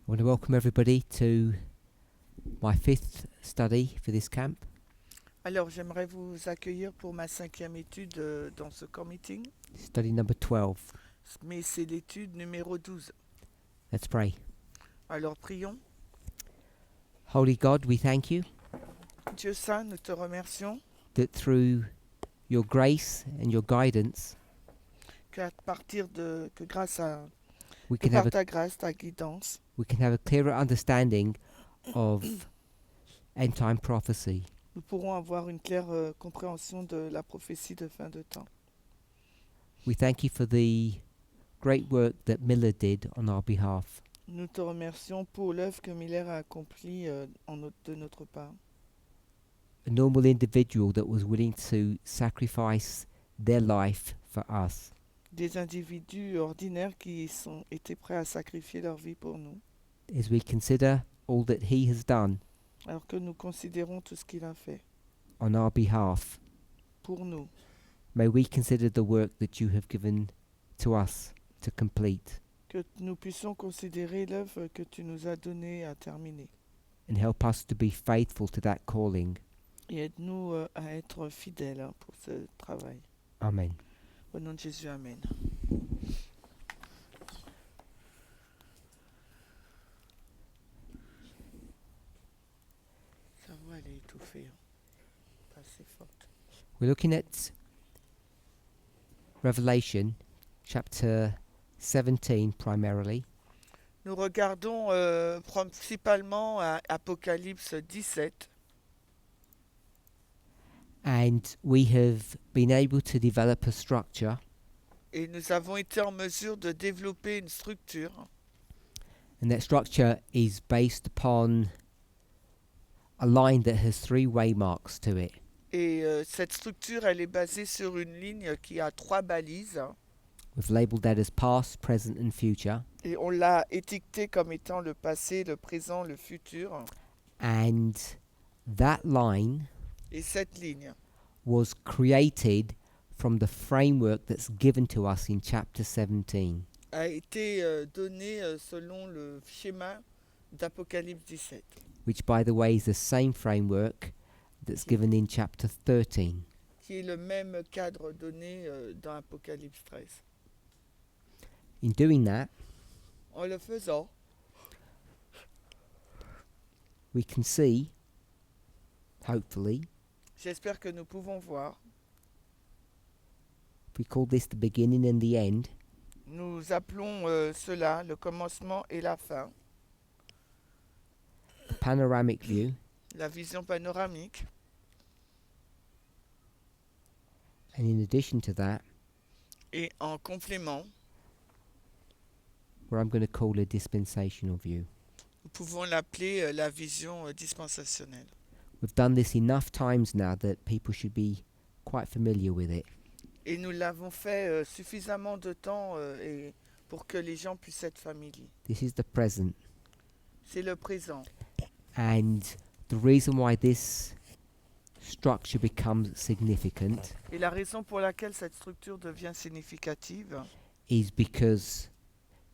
I want to welcome everybody to my fifth study for this camp. Alors, j'aimerais vous accueillir pour ma 5e étude dans ce camp meeting, Study number 12. mais c'est l'étude numéro 12. Let's pray. Alors, prions. Holy God, we thank you Dieu Saint, nous te remercions that through your grace and your guidance, que grâce à we que can par have a, ta grâce, ta guidance, we can have a clearer understanding of end time prophecy. nous pourrons avoir une claire compréhension de la prophétie de fin de temps. We thank you for the great work that Miller did on our behalf. Nous te remercions pour l'œuvre que Miller a accomplie de notre part. A normal individual that was willing to sacrifice their life for us. Des individus ordinaires qui étaient prêts à sacrifier leur vie pour nous. As we consider all that he has done Alors que nous considérons tout ce qu'il a fait on our behalf, pour nous, may we consider the work that you have given to us to complete, que nous puissions considérer l'œuvre que tu nous as donnée à terminer. and help us to be faithful to that calling. Et aide-nous à être fidèles pour ce travail. Amen. Au nom de Jésus, Amen. Sa voix, elle est étouffée. Pas assez forte. We're looking at Revelation chapter 17 primarily, Nous regardons principalement à Apocalypse 17. and we have been able to develop a structure, Et nous avons été en mesure de développer une structure. and that structure is based upon a line that has three waymarks to it. Et cette structure, elle est basée sur une ligne qui a 3 balises. We've labelled that as past, present and future, Et on l'a étiqueté comme étant le passé, le présent, le futur. and that line Et cette ligne was created from the framework that's given to us in chapter 17. a été donnée selon le schéma d'Apocalypse 17, Which, by the way, is the same framework that's given in chapter 13. qui est le même cadre donné dans Apocalypse 13. In doing that, En le faisant, we can see, hopefully, j'espère que nous pouvons voir, we call this the beginning and the end, nous appelons cela le commencement et la fin, a panoramic view, la vision panoramique. and in addition to that, Et en complément, what I'm going to call a dispensational view. nous pouvons l'appeler la vision dispensationnelle. We've done this enough times now that people should be quite familiar with it. Et nous l'avons fait suffisamment de temps et pour que les gens puissent être familiers. This is the present, C'est le présent. and the reason why this structure becomes significant Et la raison pour laquelle cette structure devient significative, is because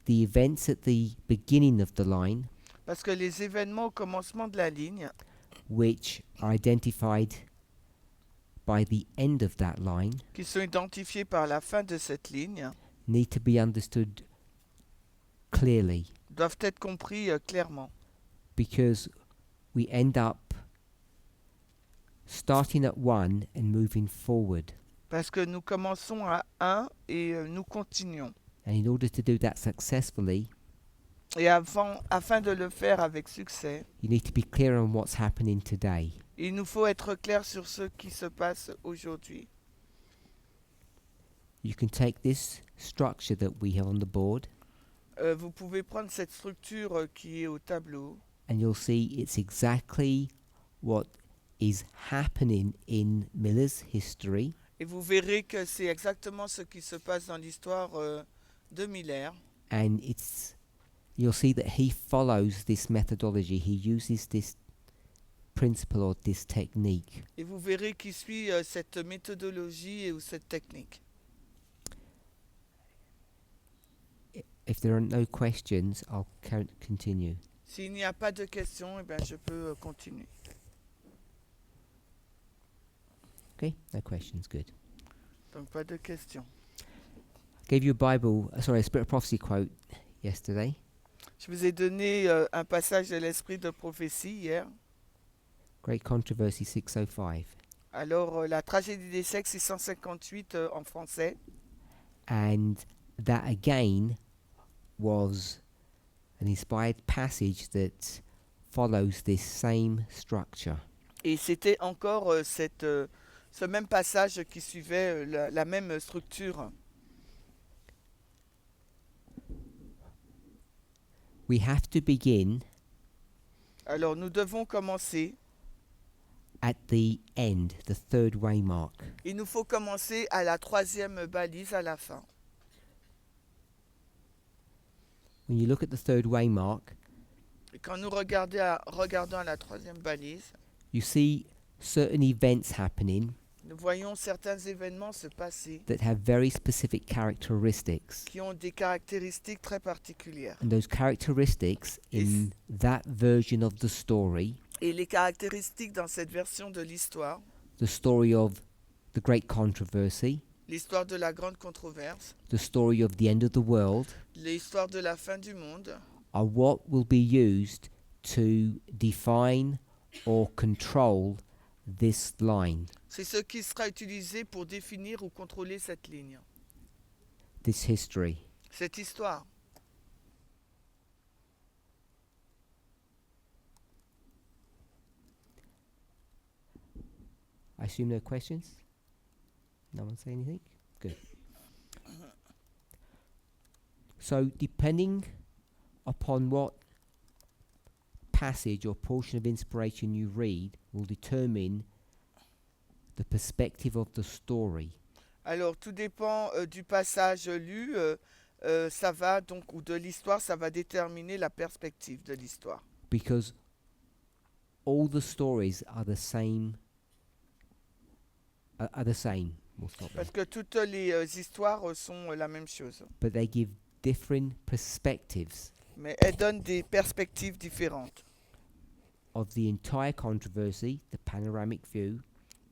the events at the beginning of the line, parce que les événements au commencement de la ligne, which are identified by the end of that line, qui sont identifiés par la fin de cette ligne, need to be understood clearly, doivent être compris clairement. because we end up starting at 1 and moving forward. Parce que nous commençons à 1 et nous continuons. And in order to do that successfully, Et afin de le faire avec succès, you need to be clear on what's happening today. il nous faut être clair sur ce qui se passe aujourd'hui. You can take this structure that we have on the board, Vous pouvez prendre cette structure qui est au tableau and you'll see it's exactly what is happening in Miller's history, et vous verrez que c'est exactement ce qui se passe dans l'histoire de Miller. and you'll see that he follows this methodology. He uses this principle or this technique. Et vous verrez qu'il suit cette méthodologie ou cette technique. If there are no questions, I'll continue. S'il n'y a pas de questions, eh ben, je peux continuer. Okay, no questions, good. Donc pas de questions. I gave you a Spirit of Prophecy quote yesterday. Je vous ai donné un passage de l'esprit de prophétie hier. Great Controversy 605. Alors, la tragédie des siècles 658 en français. And that again was an inspired passage that follows this same structure. Et c'était encore ce même passage qui suivait la même structure. We have to begin Alors, nous devons commencer. at the end, the third waymark. Il nous faut commencer à la troisième balise à la fin. When you look at the third waymark, Et quand nous regardons à la troisième balise, you see certain events happening nous voyons certains événements se passer that have very specific characteristics. qui ont des caractéristiques très particulières. And those characteristics in that version of the story, Et les caractéristiques dans cette version de l'histoire, the story of the Great Controversy, l'histoire de la grande controverse, the story of the end of the world, l'histoire de la fin du monde, are what will be used to define or control this line, c'est ce qui sera utilisé pour définir ou contrôler cette ligne, this history. cette histoire. I assume no questions? No one say anything? Good. So, depending upon what passage or portion of inspiration you read will determine the perspective of the story. Alors, tout dépend du passage lu, ça va donc, ou de l'histoire, ça va déterminer la perspective de l'histoire. Because all the stories are the same. Are the same. We'll stop there. Parce que toutes les histoires sont la même chose. But they give different perspectives Mais elles donnent des perspectives différentes. of the entire controversy, the panoramic view,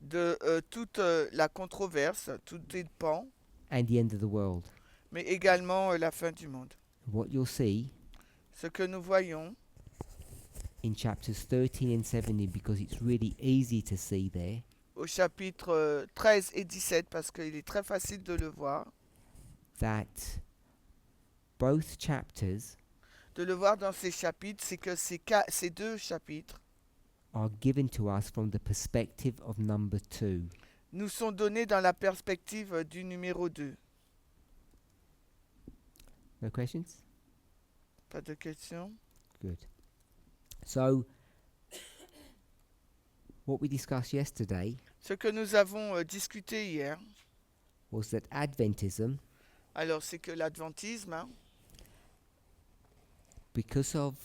De toute la controverse, tout est pan, and the end of the world. mais également la fin du monde. What you'll see Ce que nous voyons in chapters 13 and 17, because it's really easy to see there, au chapitre 13 et 17, parce qu'il est très facile de le voir, that both chapters dans ces chapitres, c'est que ces deux chapitres are given to us from the perspective of number 2. nous sont donnés dans la perspective du numéro 2. No questions? Pas de questions? Good. So, what we discussed yesterday Ce que nous avons discuté hier, was that Adventism, alors c'est que l'adventisme, because of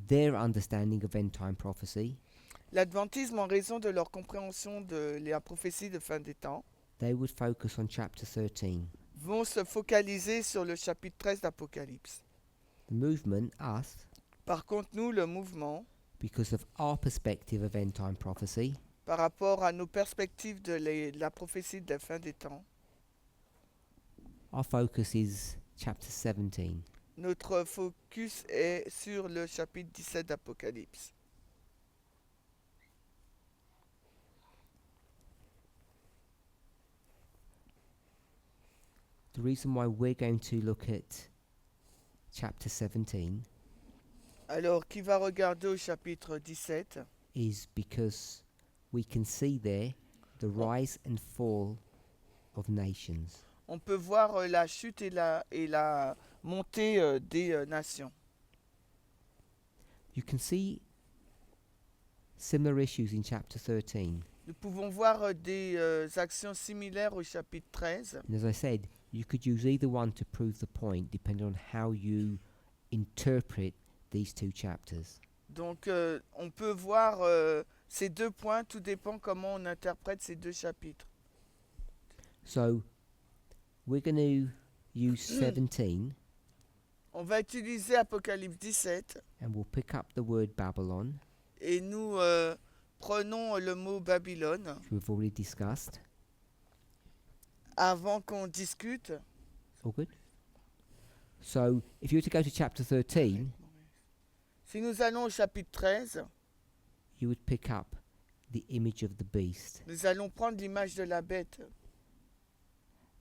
their understanding of end-time prophecy, l'adventisme en raison de leur compréhension de la prophétie de fin des temps, they would focus on chapter 13. vont se focaliser sur le chapitre 13 d'Apocalypse. The movement, us, Par contre, nous, le mouvement, because of our perspective of end-time prophecy, par rapport à nos perspectives de la prophétie de la fin des temps, our focus is chapter 17. notre focus est sur le chapitre 17 d'Apocalypse. The reason why we're going to look at chapter 17 Alors, qui va regarder au chapitre 17 is because we can see there the rise and fall of nations. On peut voir la chute et la montée des nations. You can see similar issues in chapter 13. Nous pouvons voir des actions similaires au chapitre 13. And as I said, you could use either one to prove the point depending on how you interpret these two chapters. Donc, on peut voir ces deux points, tout dépend comment on interprète ces deux chapitres. So, we're going to use 17 On va utiliser Apocalypse 17 and we'll pick up the word Babylon, et nous prenons le mot Babylone which we've already discussed. avant qu'on discute. All good? So, if you were to go to chapter 13, Si nous allons au chapitre 13, you would pick up the image of the beast. nous allons prendre l'image de la bête.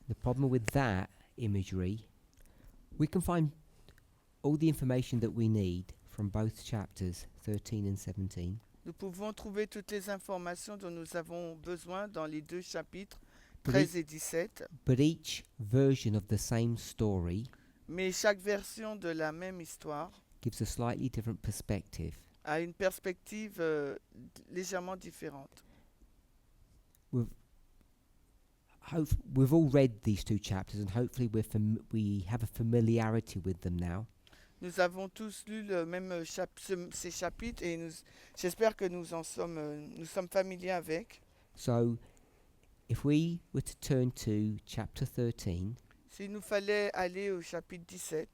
The problem with that imagery, we can find all the information that we need from both chapters 13 and 17. Nous pouvons trouver toutes les informations dont nous avons besoin dans les deux chapitres But 13 et 17, But each version of the same story mais chaque version de la même histoire gives a slightly different perspective. a une perspective légèrement différente. We've all read these two chapters and hopefully we have a familiarity with them now. Nous avons tous lu le même ces chapitres et j'espère que nous sommes familiers avec. So, if we were to turn to chapter 13, S'il nous fallait aller au chapitre 17,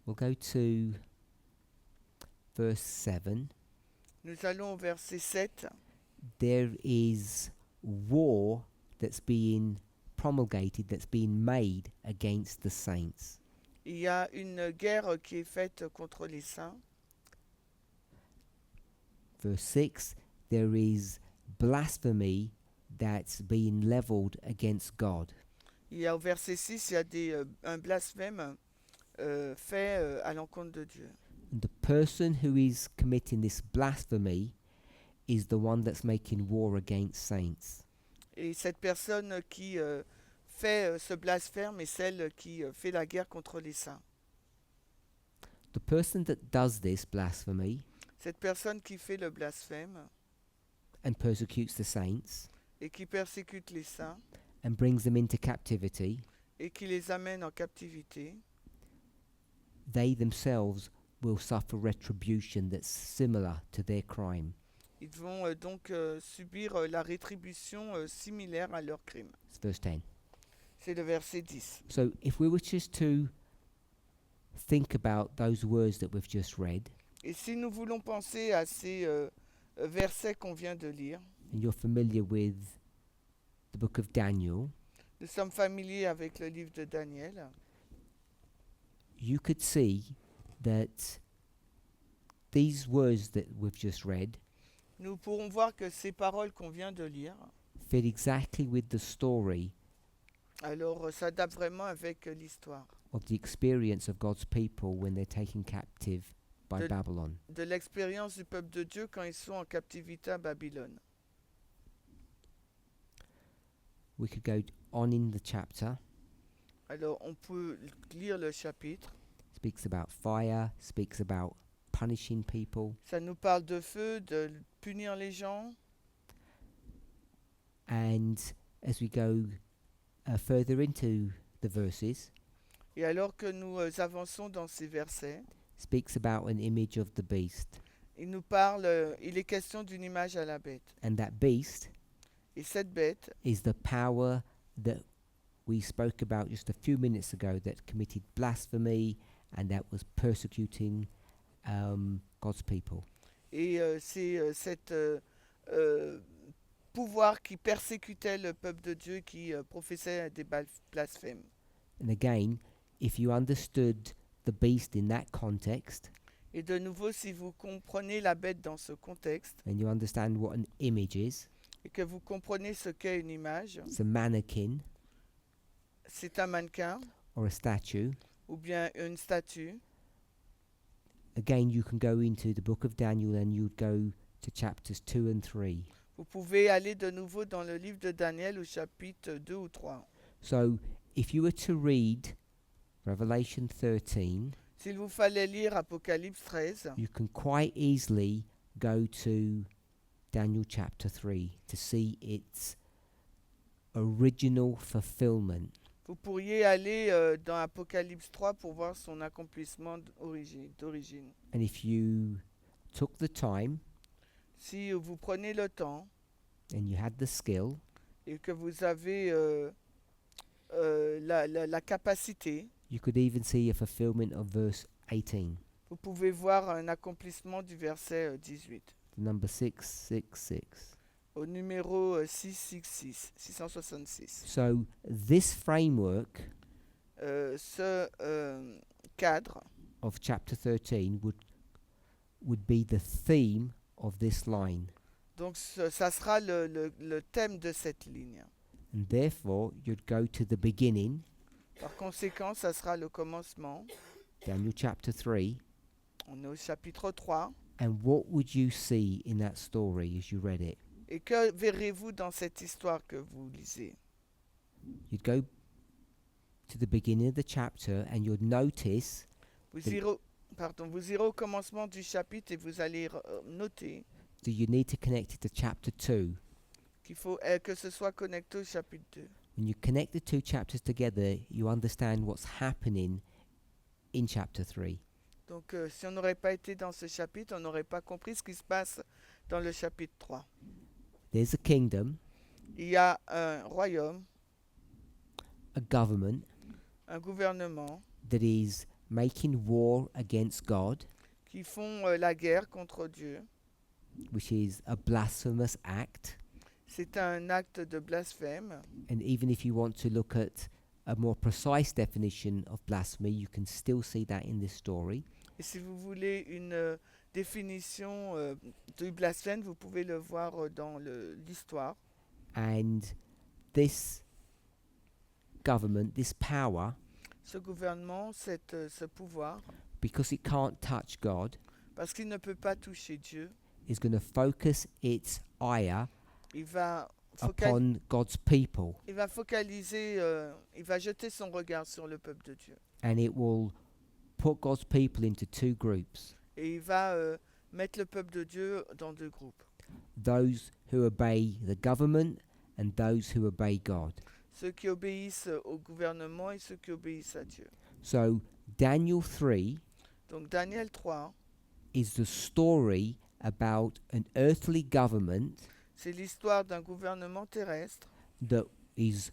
we'll go to verse 7. nous allons au verset 7. There is war that's being promulgated, that's being made against the saints. Il y a une guerre qui est faite contre les saints. Verse 6, there is blasphemy that's being leveled against God. Il y a au verset 6, il y a un blasphème fait à l'encontre de Dieu. And the person who is committing this blasphemy is the one that's making war against saints. Et cette personne qui fait ce blasphème est celle qui fait la guerre contre les saints. The person that does this blasphemy Cette personne qui fait le blasphème and persecutes the saints et qui persécute les saints and brings them into captivity, et qui les amène en captivité, they themselves will suffer retribution that's similar to their crime. ils vont donc subir la rétribution similaire à leur crime. It's verse 10. C'est le verset 10. So if we were just to think about those words that we've just read, Et si nous voulons penser à ces versets qu'on vient de lire, and you're familiar with the book of Daniel, nous sommes familiers avec le livre de Daniel, you could see that these words that we've just read nous pourrons voir que ces paroles qu'on vient de lire, fit exactly with the story alors s'adaptent vraiment avec l'histoire of the experience of God's people when they're taken captive by Babylon. de l'expérience du peuple de Dieu quand ils sont en captivité à Babylone. We could go on in the chapter. Alors on peut lire le chapitre. Speaks about fire, speaks about punishing people, Ça nous parle de feu, de punir les gens. and as we go further into the verses, Et alors que nous avançons dans ces versets, speaks about an image of the beast, il nous parle, il est question d'une image à la bête. and that beast Et cette bête, is the power that we spoke about just a few minutes ago that committed blasphemy and that was persecuting God's people. et c'est cet pouvoir qui persécutait le peuple de Dieu, qui professait des blasphèmes. And again, if you understood the beast in that context, Et de nouveau, si vous comprenez la bête dans ce contexte, and you understand what an image is, et que vous comprenez ce qu'est une image, it's a mannequin c'est un mannequin or a statue. ou bien une statue. Again, you can go into the book of Daniel and you'd go to chapters 2 and 3. Vous pouvez aller de nouveau dans le livre de Daniel au chapitre 2 ou 3. So, if you were to read Revelation 13, S'il vous fallait lire Apocalypse 13, you can quite easily go to Daniel chapter 3 to see its original fulfillment. vous pourriez aller dans Apocalypse 3 pour voir son accomplissement d'origine. And if you took the time Si vous prenez le temps and you had the skill, et que vous avez la capacité, you could even see a fulfillment of verse 18, vous pouvez voir un accomplissement du verset 18. the number 666. Au numéro 666, 666. So this framework Ce cadre of chapter 13 would be the theme of this line. Donc ça sera le thème de cette ligne. And therefore, you'd go to the beginning, Par conséquent, ça sera le commencement. Daniel chapter 3, On est au chapitre 3. and what would you see in that story as you read it? Et que verrez-vous dans cette histoire que vous lisez? You'd go to the beginning of the chapter and you'd notice Vous irez au commencement du chapitre et vous allez noter that you need to connect it to chapter 2. qu'il faut que ce soit connecté au chapitre 2. When you connect the two chapters together, you understand what's happening in chapter 3. Donc si on n'aurait pas été dans ce chapitre, on n'aurait pas compris ce qui se passe dans le chapitre 3. There's a kingdom, Il y a un royaume, a government un gouvernement that is making war against God, qui font la guerre contre Dieu. which is a blasphemous act. C'est un acte de blasphème. And even if you want to look at a more precise definition of blasphemy, you can still see that in this story. Et si vous voulez une définition du blasphème, vous pouvez le voir dans l'histoire. And this government, this power, Ce gouvernement, ce pouvoir, because it can't touch God, parce qu'il ne peut pas toucher Dieu, is going to focus its ire il va upon God's people, focaliser, il va jeter son regard sur le peuple de Dieu. and it will put God's people into two groups: Et il va mettre le peuple de Dieu dans deux groupes. those who obey the government and those who obey God. Ceux qui obéissent au gouvernement et ceux qui obéissent à Dieu. So Daniel 3 Donc Daniel 3, is the story about an earthly government c'est l'histoire d'un gouvernement terrestre that is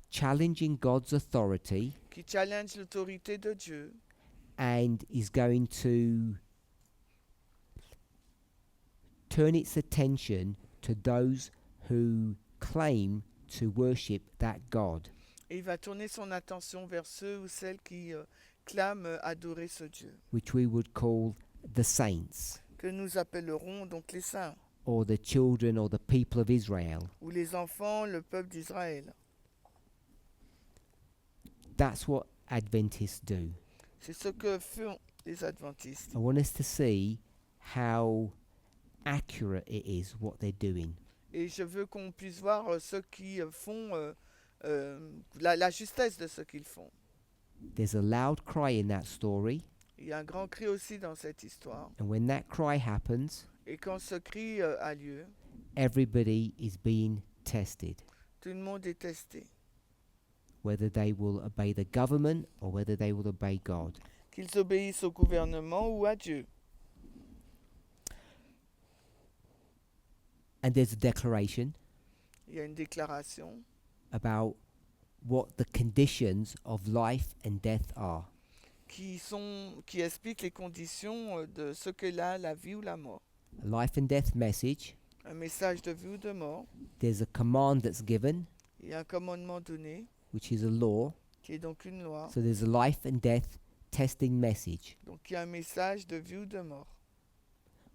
challenging God's authority qui challenge l'autorité de Dieu and is going to turn its attention to those who claim to worship that God. et il va tourner son attention vers ceux ou celles qui clament adorer ce Dieu, Which we would call the saints, que nous appellerons donc les saints, or the children, or the people of Israel. ou les enfants, le peuple d'Israël. That's what Adventists do. C'est ce que font les adventistes. I want us to see how accurate it is what they're doing. Et je veux qu'on puisse voir ceux qui font la justesse de ce qu'ils font. There's a loud cry in that story, Il y a un grand cri aussi dans cette histoire. and when that cry happens, Et quand ce cri a lieu, everybody is being tested, tout le monde est testé. whether they will obey the government or whether they will obey God. Qu'ils obéissent au gouvernement ou à Dieu. And there's a declaration Il y a une déclaration about what the conditions of life and death are. qui explique les conditions de ce que la vie ou la mort. A life and death message. Un message de vie ou de mort. There's a command that's given, Il y a un commandement donné, which is a law. qui est donc une loi. So there's a life and death testing message. Donc il y a un message de vie ou de mort.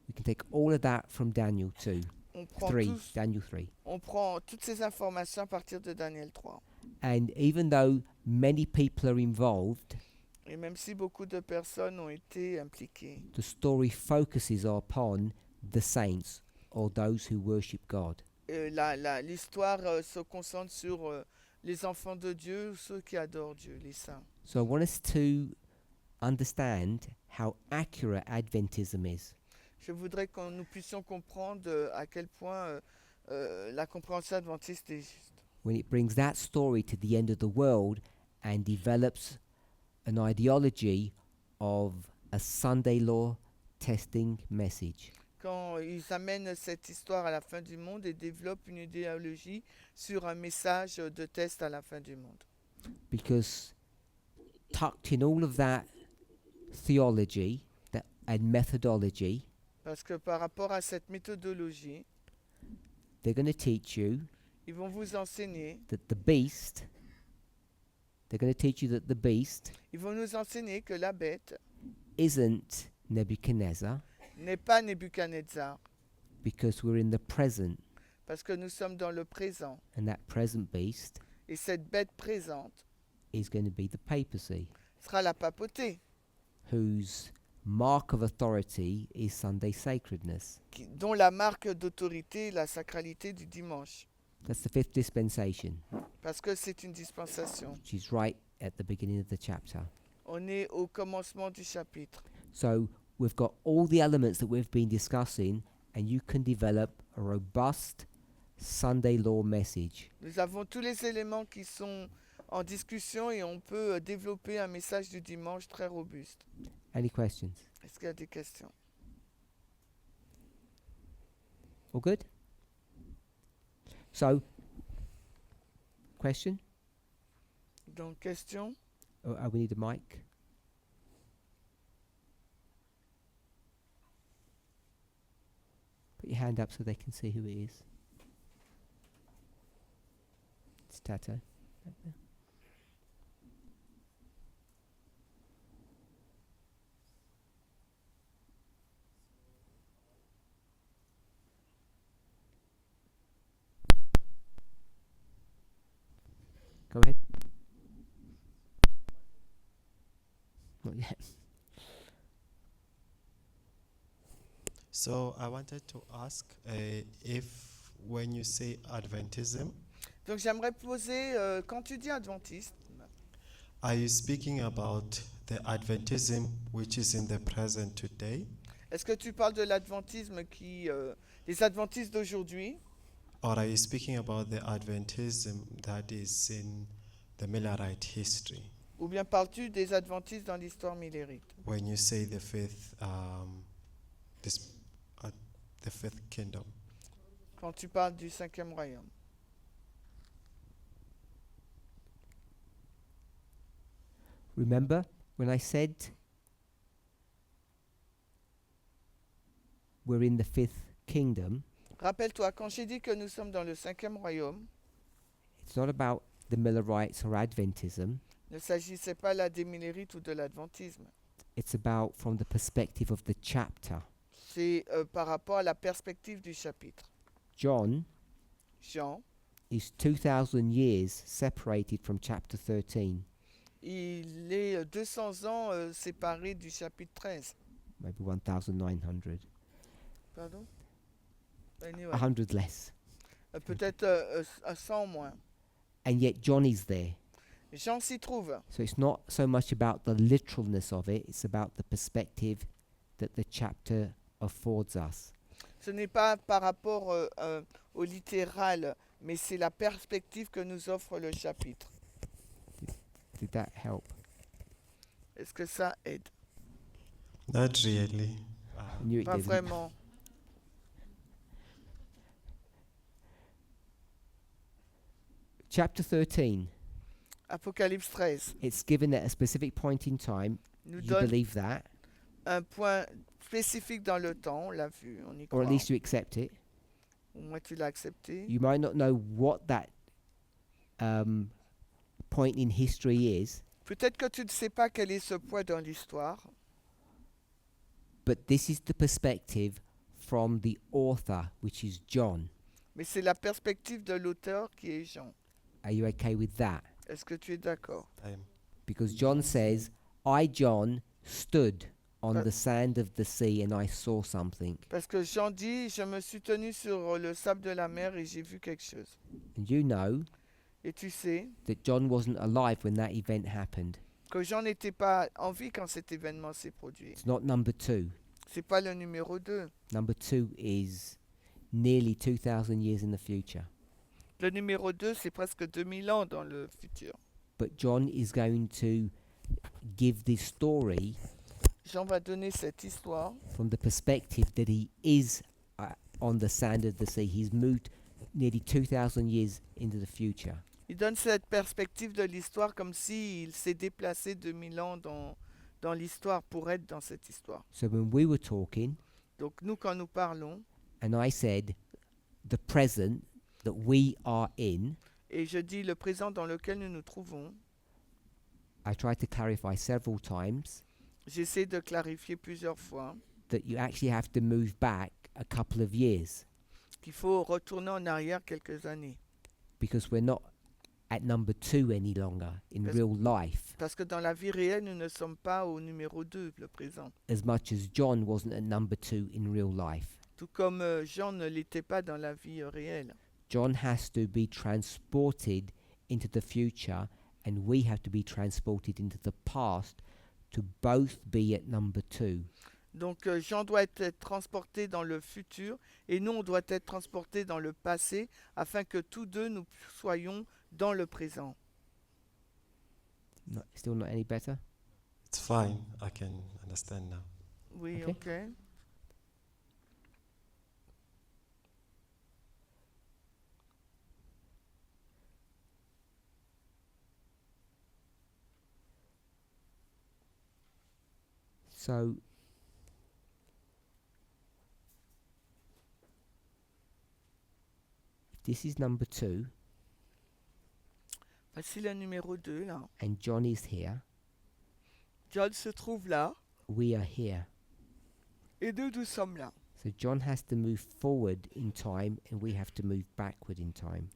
We can take all of that from Daniel 2, On prend, 3, Daniel 3. on prend toutes ces informations à partir de Daniel 3. And even though many people are involved, Et même si beaucoup de personnes ont été impliquées, the story focuses upon the saints, or those who worship God. l'histoire se concentre sur les enfants de Dieu, ceux qui adorent Dieu, les saints. So I want us to understand how accurate Adventism is. Je voudrais que nous puissions comprendre à quel point la compréhension adventiste est juste. When it brings that story to the end of the world and develops an ideology of a Sunday law testing message. quand ils amènent cette histoire à la fin du monde et développent une idéologie sur un message de test à la fin du monde. Because tucked in all of that theology and methodology, Parce que par rapport à cette méthodologie, they're going to teach you ils vont vous enseigner, that the beast, they're going to teach you that the beast ils vont nous enseigner que la bête isn't Nebuchadnezzar, n'est pas Nebuchadnezzar, because we're in the present, parce que nous sommes dans le présent. and that present beast Et cette bête présente is going to be the papacy, sera la papauté, whose mark of authority is Sunday sacredness. dont la marque d'autorité est la sacralité du dimanche. That's the fifth dispensation, Parce que c'est une dispensation. which is right at the beginning of the chapter. On est au commencement du chapitre. So we've got all the elements that we've been discussing, and you can develop a robust Sunday law message. Nous avons tous les éléments qui sont en discussion et on peut développer un message du dimanche très robuste. Any questions? Est-ce qu'il y a des questions? All good? So, question? Donc, question? We need a mic. Put your hand up so they can see who it is. It's Tato. Back there. Go ahead. Not yet. So I wanted to ask if when you say Adventism, Donc, j'aimerais poser, quand tu dis adventiste, are you speaking about the Adventism which is in the present today, est-ce que tu parles de l'adventisme les adventistes d'aujourd'hui, or are you speaking about the Adventism that is in the Millerite history? ou bien parles-tu des adventistes dans l'histoire millérite? When you say the fifth kingdom, Quand tu parles du cinquième royaume? Remember when I said we're in the fifth kingdom? Rappelle-toi, quand j'ai dit que nous sommes dans le cinquième royaume, It's not about the Millerites or Adventism. il ne s'agissait pas là des millérites ou de l'adventisme. It's about from the perspective of the chapter. C'est par rapport à la perspective du chapitre. John Jean, is 2,000 years separated from chapter 13, il est 200 ans séparé du chapitre 13. maybe 1,900, Pardon? Anyway, 100 less. peut-être 100 moins. And yet John is there. Jean s'y trouve. So it's not so much about the literalness of it, it's about the perspective that the chapter affords us. Ce n'est pas par rapport au littéral, mais c'est la perspective que nous offre le chapitre. Did that help? Est-ce que ça aide? not really. I knew it Pas didn't. vraiment. Chapter 13, Apocalypse 13 it's given at a specific point in time. nous You donne believe that, un point spécifique dans le temps, on l'a vu, on y or croit. at least you accept it. Au moins tu l'as accepté. You might not know what that point in history is, Peut-être que tu ne sais pas quel est ce point dans l'histoire, but this is the perspective from the author, which is John. mais c'est la perspective de l'auteur qui est Jean. Are you okay with that? Est-ce que tu es d'accord? Because John says, I, John, stood on But- the sand of the sea and I saw something. Parce que Jean dit, je me suis tenu sur le sable de la mer et j'ai vu quelque chose. And you know Et tu sais that John wasn't alive when that event happened. que Jean n'était pas en vie quand cet événement s'est produit. It's not number 2. C'est pas le numéro 2. Number 2 is nearly 2,000 years in the future. Le numéro 2, c'est presque 2000 ans dans le futur. But John is going to give this story Jean va donner cette histoire from the perspective that he is on the sand of the sea. He's moved nearly 2,000 years into the future. Il donne cette perspective de l'histoire comme s'il s'est déplacé 2000 ans dans l'histoire pour être dans cette histoire. So when we were talking, Donc nous, quand nous parlons, and I said the present that we are in, et je dis le présent dans lequel nous nous trouvons, I tried to clarify several times j'essaie de clarifier plusieurs fois that you actually have to move back a couple of years qu'il faut retourner en arrière quelques années. because we're not at number 2 any longer in Parce- real life, Parce que dans la vie réelle, nous ne sommes pas au numéro 2, le présent. as much as John wasn't at number 2 in real life. Tout comme Jean ne l'était pas dans la vie réelle. John has to be transported into the future, and we have to be transported into the past to both be at number 2. Donc Jean doit être transporté dans le futur et nous, on doit être transporté dans le passé afin que tous deux, nous soyons dans le présent. Still not any better? It's fine. I can understand now. Oui, Ok. ok. So if this is number 2 Voici le numéro 2, là. and John is here, John se trouve là we are here. et nous sommes là. So John has to move forward in time and we have to move backward in time.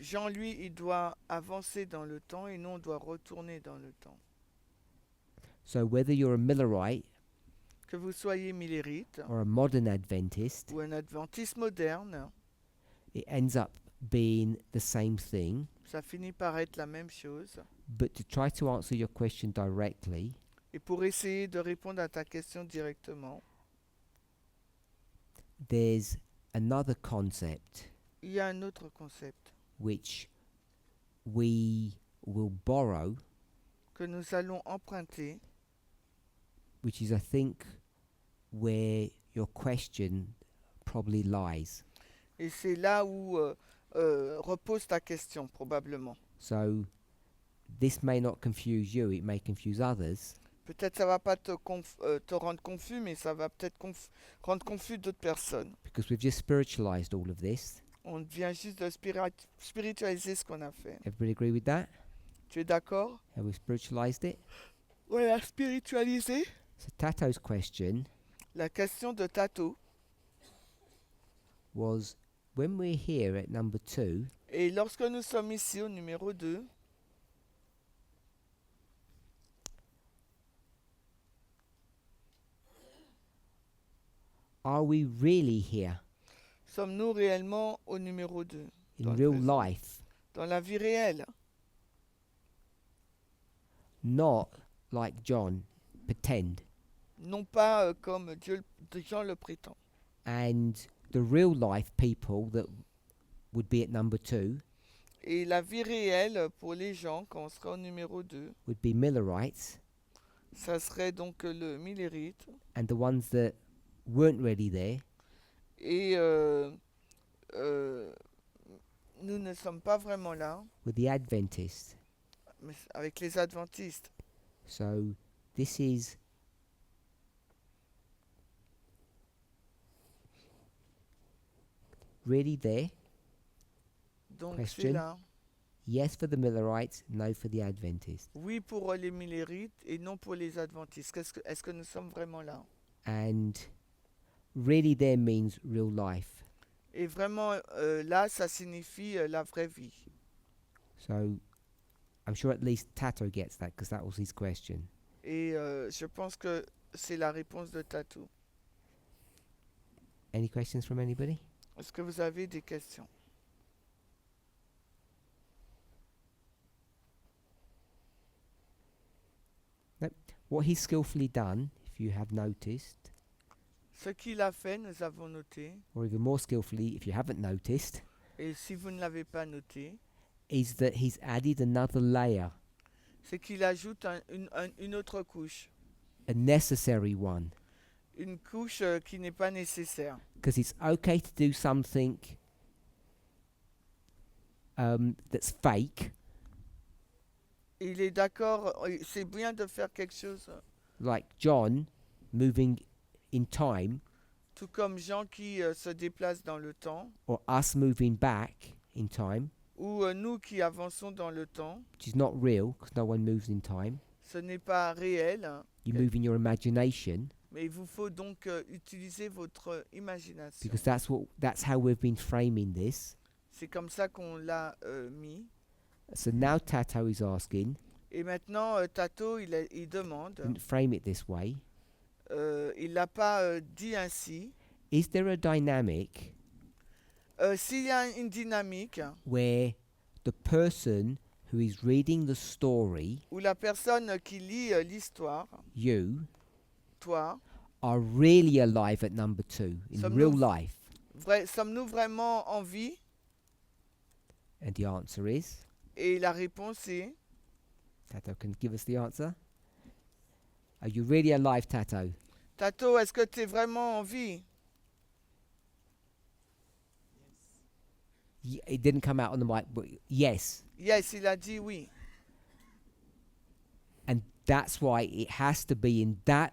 Jean, lui, il doit avancer dans le temps et nous, on doit retourner dans le temps. So whether you're a Millerite Que vous soyez millérite or a modern Adventist, ou un adventiste moderne, it ends up being the same thing. ça finit par être la même chose. But to try to answer your question directly, Et pour essayer de répondre à ta question directement, there's another concept il y a un autre concept which we will borrow, que nous allons emprunter, which is, I think, where your question probably lies. et c'est là où repose ta question, probablement. So this may not confuse you, it may confuse others, Peut-être ça va pas te rendre confus, mais ça va peut-être rendre confus d'autres personnes. because we've just spiritualized all of this. On vient juste de spiritualiser ce qu'on a fait. Everybody agree with that? Tu es d'accord? How we spiritualized it? On l'a spiritualisé. So Tato's question La question de Tato, was, when we're here at number 2, et lorsque nous sommes ici au numéro 2, are we really here sommes-nous réellement au numéro 2? in Dans le real présent. life? Dans la vie réelle. Not like John, pretend. Non pas comme Jean le prétend. And the real life people that would be at number 2 Et la vie réelle pour les gens, quand on sera au numéro 2, would be Millerites, ça serait donc le millérite. and the ones that weren't really there Et nous ne sommes pas vraiment là, were the Adventists. mais avec les adventistes. So this is really there. Donc Question. c'est là. Yes for the Millerites, no for the Adventists. Oui pour les millérites et non pour les adventistes. Est-ce que nous sommes vraiment là? And really there means real life. Et vraiment là, ça signifie la vraie vie. So I'm sure at least Tato gets that because that was his question. Et je pense que c'est la réponse de Tatou. Any questions from anybody? Est-ce que vous avez des questions? What he's skillfully done, if you have noticed, Ce qu'il a fait, nous avons noté. or even more skillfully, if you haven't noticed, Et si vous ne l'avez pas noté, is that he's added another layer. c'est qu'il ajoute une autre couche. a necessary one. Une couche qui n'est pas nécessaire. Because it's okay to do something that's fake, Il est d'accord, c'est bien de faire quelque chose, like John moving in time, tout comme Jean qui se déplace dans le temps, or us moving back in time, ou nous qui avançons dans le temps. which is not real because no one moves in time. Ce n'est pas réel, hein, You move in your imagination, mais il vous faut donc utiliser votre imagination. because that's how we've been framing this. C'est comme ça qu'on l'a mis. So now Tato is asking, Et maintenant, Tato, il demande, didn't frame it this way, il l'a pas dit ainsi. is there a dynamic S'il y a une dynamique where the person who is reading the story, où la personne qui lit l'histoire, you, toi, are really alive at number 2 in Sommes-nous- real life? sommes-nous vraiment en vie? And the answer is, Et la réponse est, Tato can give us the answer. Are you really alive, Tato? Tato, est-ce que tu es vraiment en vie? It didn't come out on the mic, but yes. Yes, il a dit oui. And that's why it has to be in that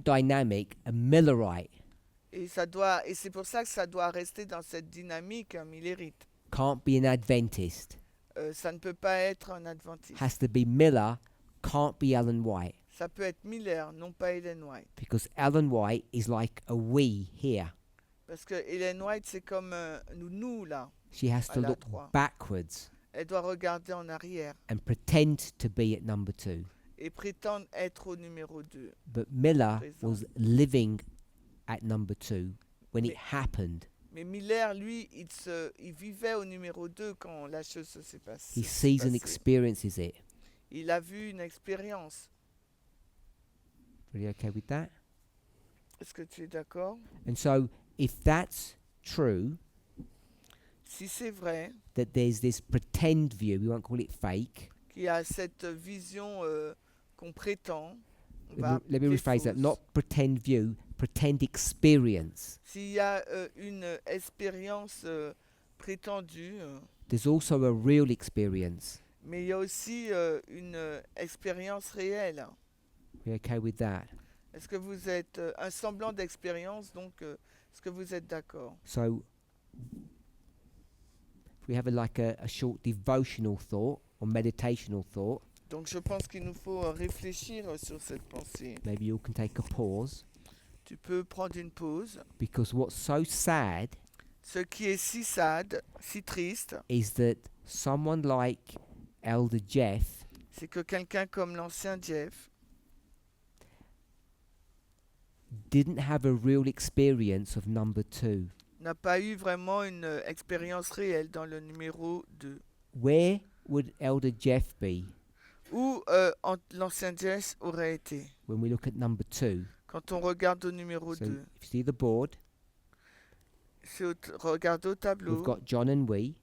dynamic, a Millerite Et c'est pour ça que ça doit rester dans cette dynamique millérite. can't be an Adventist. Ça ne peut pas être un adventiste. Has to be Miller, can't be Ellen White. Ça peut être Miller, non pas Ellen White. Because Ellen White is like a we here. Parce que Ellen White, c'est comme nous là. She has to À la look 3. backwards Elle doit regarder en arrière and pretend to be at number 2. et prétendre être au numéro 2. But Miller Présent. was living at number 2 when it Mais- happened. Mais Miller, lui, il vivait au numéro 2 quand la chose s'est passée. He sees and experiences it. Il a vu une expérience. Really okay with that? Est-ce que tu es d'accord? And so, if that's true, Si c'est vrai that there's this pretend view, we won't call it fake. qu'il y a cette vision qu'on prétend, on va Let me appeler rephrase that. fausse. Not pretend view, pretend experience. S'il y a une expérience prétendue, There's also a real experience. mais il y a aussi une expérience réelle. We okay with that? Est-ce que vous êtes un semblant d'expérience, donc est-ce que vous êtes d'accord? So, if we have a short devotional thought or meditational thought, Donc je pense qu'il nous faut réfléchir sur cette pensée. maybe you can take a pause, Tu peux prendre une pause. because what's so sad Ce qui est si sad, si triste, is that someone like Elder Jeff c'est que quelqu'un comme l'ancien Jeff didn't have a real experience of number 2. n'a pas eu vraiment une expérience réelle dans le numéro 2. Where would Elder Jeff be Où l'ancien Jeff aurait été when we look at number 2? quand on regarde au numéro So 2. if you see the board, Si on regarde au we've tableau, got John and we.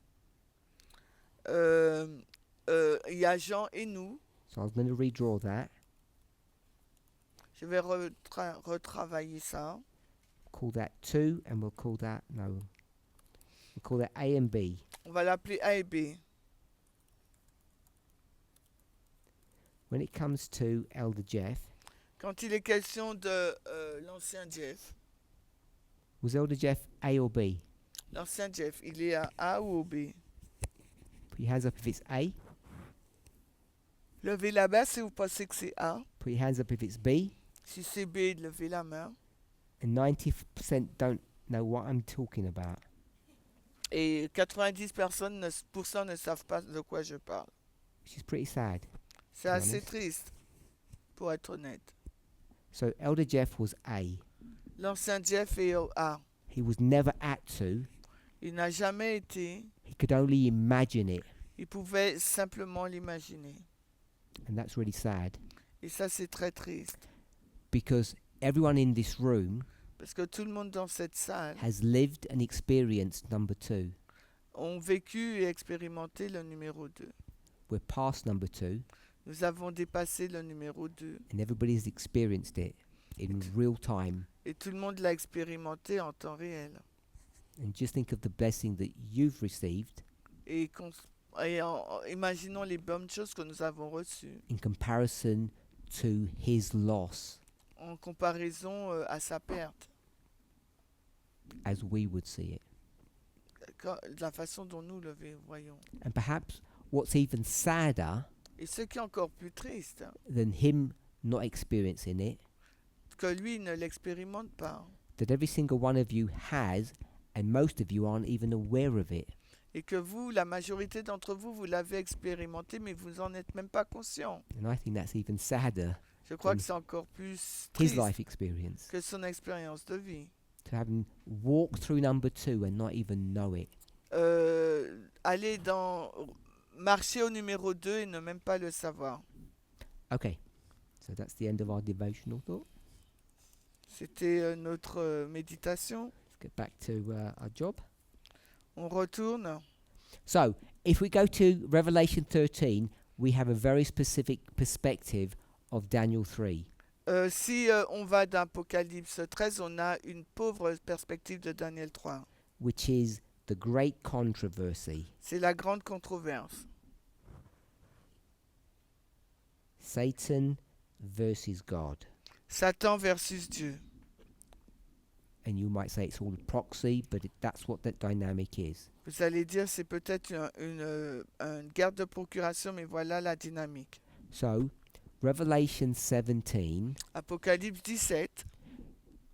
il y a Jean et nous. So I'm going to redraw that. Je vais retravailler ça. Call that 2 and we'll call that, no. We'll call that A and B. On va l'appeler A et B. When it comes to Elder Jeff, Quand il est question de l'ancien Jeff, was Elder Jeff A or B? l'ancien Jeff, il est à A ou au B? Put your hands up if it's A. Levez la main si vous pensez que c'est A. Put your hands up if it's B. Si c'est B, levez la main. And 90% don't know what I'm talking about. Et 90% ne savent pas de quoi je parle. Which is pretty sad. C'est To be assez honest. triste, pour être honnête. So Elder Jeff was A. L'ancien Jeff est au A. He was never at 2. Il n'a jamais été. He could only imagine it. Il pouvait simplement l'imaginer. And that's really sad. Et ça, c'est très triste. Because everyone in this room Parce que tout le monde dans cette salle has lived and experienced number 2. ont vécu et expérimenté le numéro 2. We're past number 2. Nous avons dépassé le numéro 2 and everybody's experienced it in real time. et tout le monde l'a expérimenté en temps réel. And just think of the blessing that you've received Et, imaginons les bonnes choses que nous avons reçues in comparison to his loss, en comparaison à sa perte, as we would see it. de la façon dont nous le voyons. And perhaps what's even sadder Et ce qui est encore plus triste, than him not experiencing it, que lui ne l'expérimente pas that every single one of you has, and most of you aren't even aware of it. et que vous, la majorité d'entre vous, vous l'avez expérimenté mais vous n'en êtes même pas conscient. And I think that's even sadder, Je crois Mm. que c'est encore plus his triste life experience, que son expérience de vie. to having walked through number 2 and not even know it. Aller marcher au numéro 2 et ne même pas le savoir. Okay, so that's the end of our devotional thought. C'était notre méditation. Let's get back to our job. On retourne. So, if we go to Revelation 13, we have a very specific perspective of Daniel 3. Si on va d'Apocalypse 13, on a une pauvre perspective de Daniel 3. Which is the great controversy. C'est la grande controverse. Satan versus God. Satan versus Dieu. And you might say it's all a proxy, but that's what that dynamic is. Vous allez dire c'est peut-être une guerre de procuration, mais voilà la dynamique. So, Revelation 17 Apocalypse 17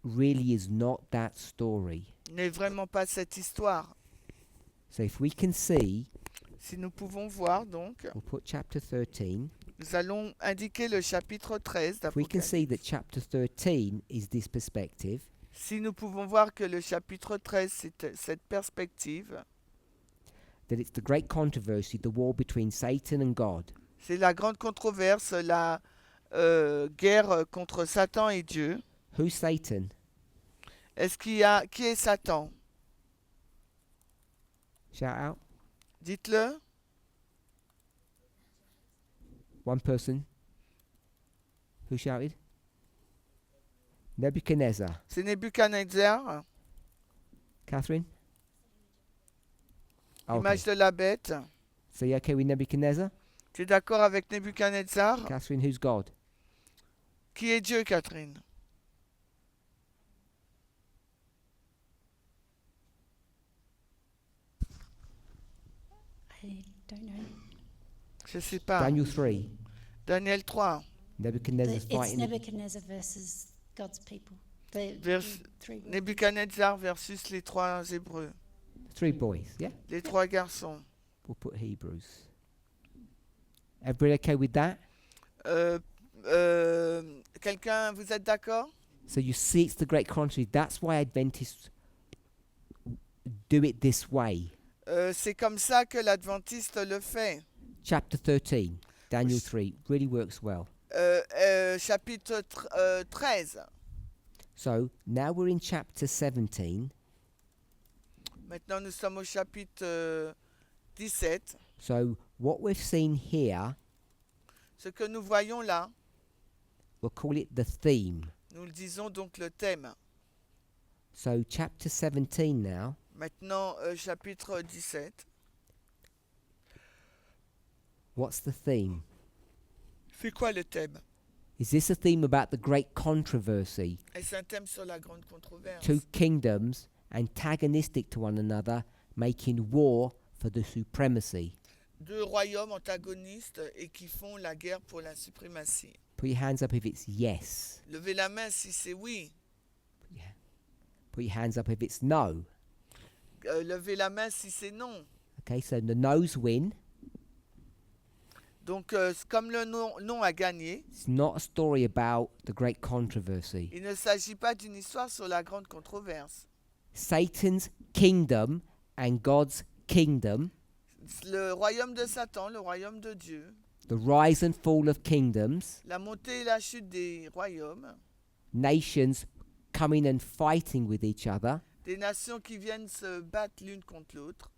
really is not that story. n'est vraiment pas cette histoire. So if we can see, Si nous pouvons voir donc, we'll put chapter 13. nous allons indiquer le chapitre 13 If we can see that d'Apocalypse. chapter 13 is this perspective, Si nous pouvons voir que le chapitre 13 c'est cette perspective, that it's the great controversy, the war between Satan and God. c'est la grande controverse, la guerre contre Satan et Dieu. Who's Satan? Qui est Satan? Shout out. Dites-le. One person. Who shouted? Nebuchadnezzar. C'est Nebuchadnezzar, Catherine? Okay. l'image de la bête. So you okay with Nebuchadnezzar? Tu es d'accord avec Nebuchadnezzar? Catherine, who's God? Qui est Dieu, Catherine? I don't know. Je ne sais pas. Daniel 3. Daniel 3. Nebuchadnezzar's It's fighting. Nebuchadnezzar versus God's people. The Vers- three. Nebuchadnezzar versus les trois Hébreux. 3 boys, yeah? Les trois garçons. We'll put Hebrews. Everybody okay with that? Quelqu'un, vous êtes d'accord? So you see it's the great contrary. That's why Adventists do it this way. C'est comme ça que l'adventiste le fait. Chapter 13, Daniel 3, really works well. Chapitre 13. So now we're in chapter 17. Maintenant, nous sommes au chapitre 17. So what we've seen here, Ce que nous voyons là, we'll call it the theme. nous le disons donc le thème. So chapter 17 now, Maintenant, chapitre 17. what's the theme? C'est quoi le thème? Is this a theme about the great controversy? Est-ce un thème sur la grande controverse? Two kingdoms antagonistic to one another, making war for the supremacy. Deux royaumes antagonistes et qui font la guerre pour la suprématie. Put your hands up if it's yes. Levez la main si c'est oui. Put your hands up if it's no. Levez la main si c'est non. Okay, so the no's win. Donc, comme le non a gagné, It's not a story about the great controversy. il ne s'agit pas d'une histoire sur la grande controverse. Satan's kingdom and God's kingdom, Le royaume de Satan, le royaume de Dieu, the rise and fall of kingdoms, la montée et la chute des royaumes, nations coming and fighting with each other. des nations qui viennent se battre l'une contre l'autre.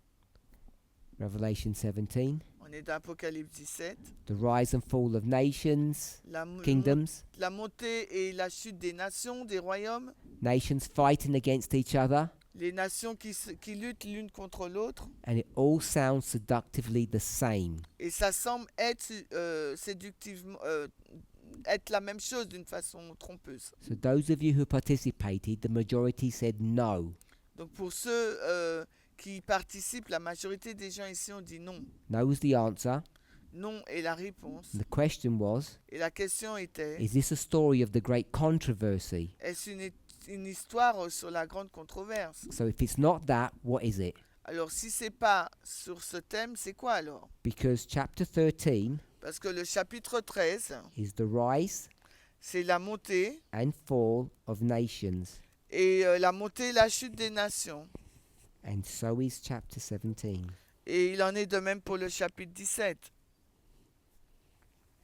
Revelation 17. On est dans Apocalypse 17. The rise and fall of nations, kingdoms, La montée et la chute des nations, des royaumes. nations fighting against each other, Les nations qui luttent l'une contre l'autre. and it all sounds seductively the same. Et ça semble être séductivement... être la même chose d'une façon trompeuse. So those of you who participated, the majority said no. Donc pour ceux qui participent, la majorité des gens ici ont dit non. No was the answer. Non est la réponse. The question was, Et la question était, is this a story of the great controversy? est-ce une histoire sur la grande controverse? So if it's not that, what is it? Alors si c'est pas sur ce thème, c'est quoi alors? Because chapter 13 Parce que le chapitre 13, is the rise c'est la montée and fall of nations, et la montée et la chute des nations. and so is chapter 17. Et il en est de même pour le chapitre 17.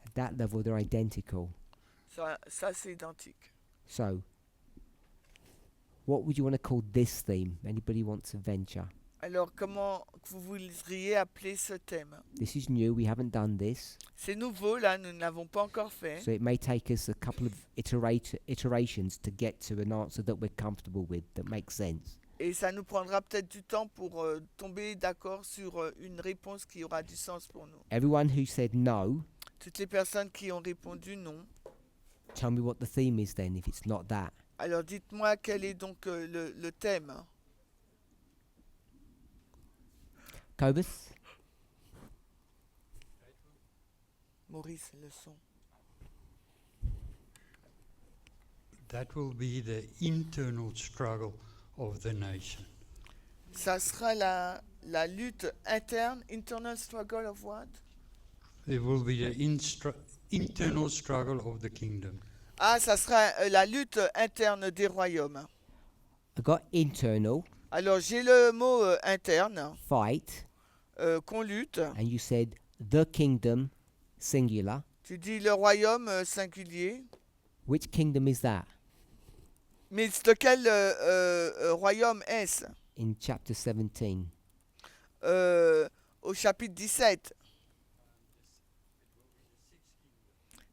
At that level, they're identical. Ça c'est identique. So, what would you want to call this theme? Anybody wants to venture? Alors comment vous voudriez appeler ce thème? This is new, we haven't done this. C'est nouveau là, nous ne l'avons pas encore fait. So it may take us a couple of iterations to get to an answer that we're comfortable with, that makes sense. Et ça nous prendra peut-être du temps pour tomber d'accord sur une réponse qui aura du sens pour nous. Everyone who said no, Toutes les personnes qui ont répondu non, tell me what the theme is then, if it's not that. alors dites-moi quel est donc le thème. Cobus? Maurice, le son. That will be the internal struggle of the nation. Ça sera la lutte interne, internal struggle of what? There will be the internal struggle of the kingdom. Ah, ça sera la lutte interne des royaumes. I got internal, Alors j'ai le mot interne, fight, qu'on lutte. and you said the kingdom, singular. Tu dis le royaume singulier. Which kingdom is that? Mais de quel royaume est-ce? In chapter 17. Au chapitre 17.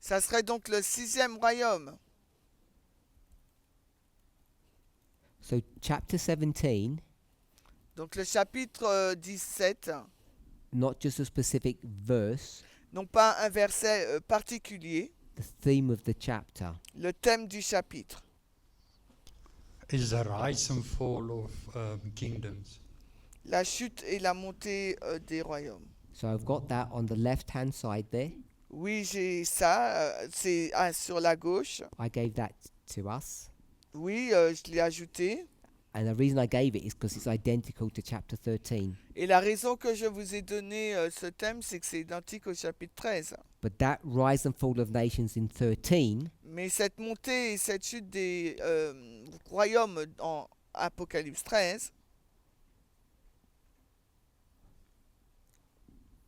Ça serait donc le 6e royaume. So chapter 17, Donc le chapitre 17, not just a specific verse, non pas un verset particulier, the theme of the chapter. le thème du chapitre. Is the rise and fall of kingdoms. La chute et la montée des royaumes. So I've got that on the left-hand side there. Oui, j'ai ça, c'est sur la gauche. I gave that to us. Oui, je l'ai ajouté. And the reason I gave it is because it's identical to chapter 13. Et la raison que je vous ai donné ce thème, c'est que c'est identique au chapitre 13. But that rise and fall of nations in 13 Mais cette montée et cette chute des royaumes en Apocalypse 13,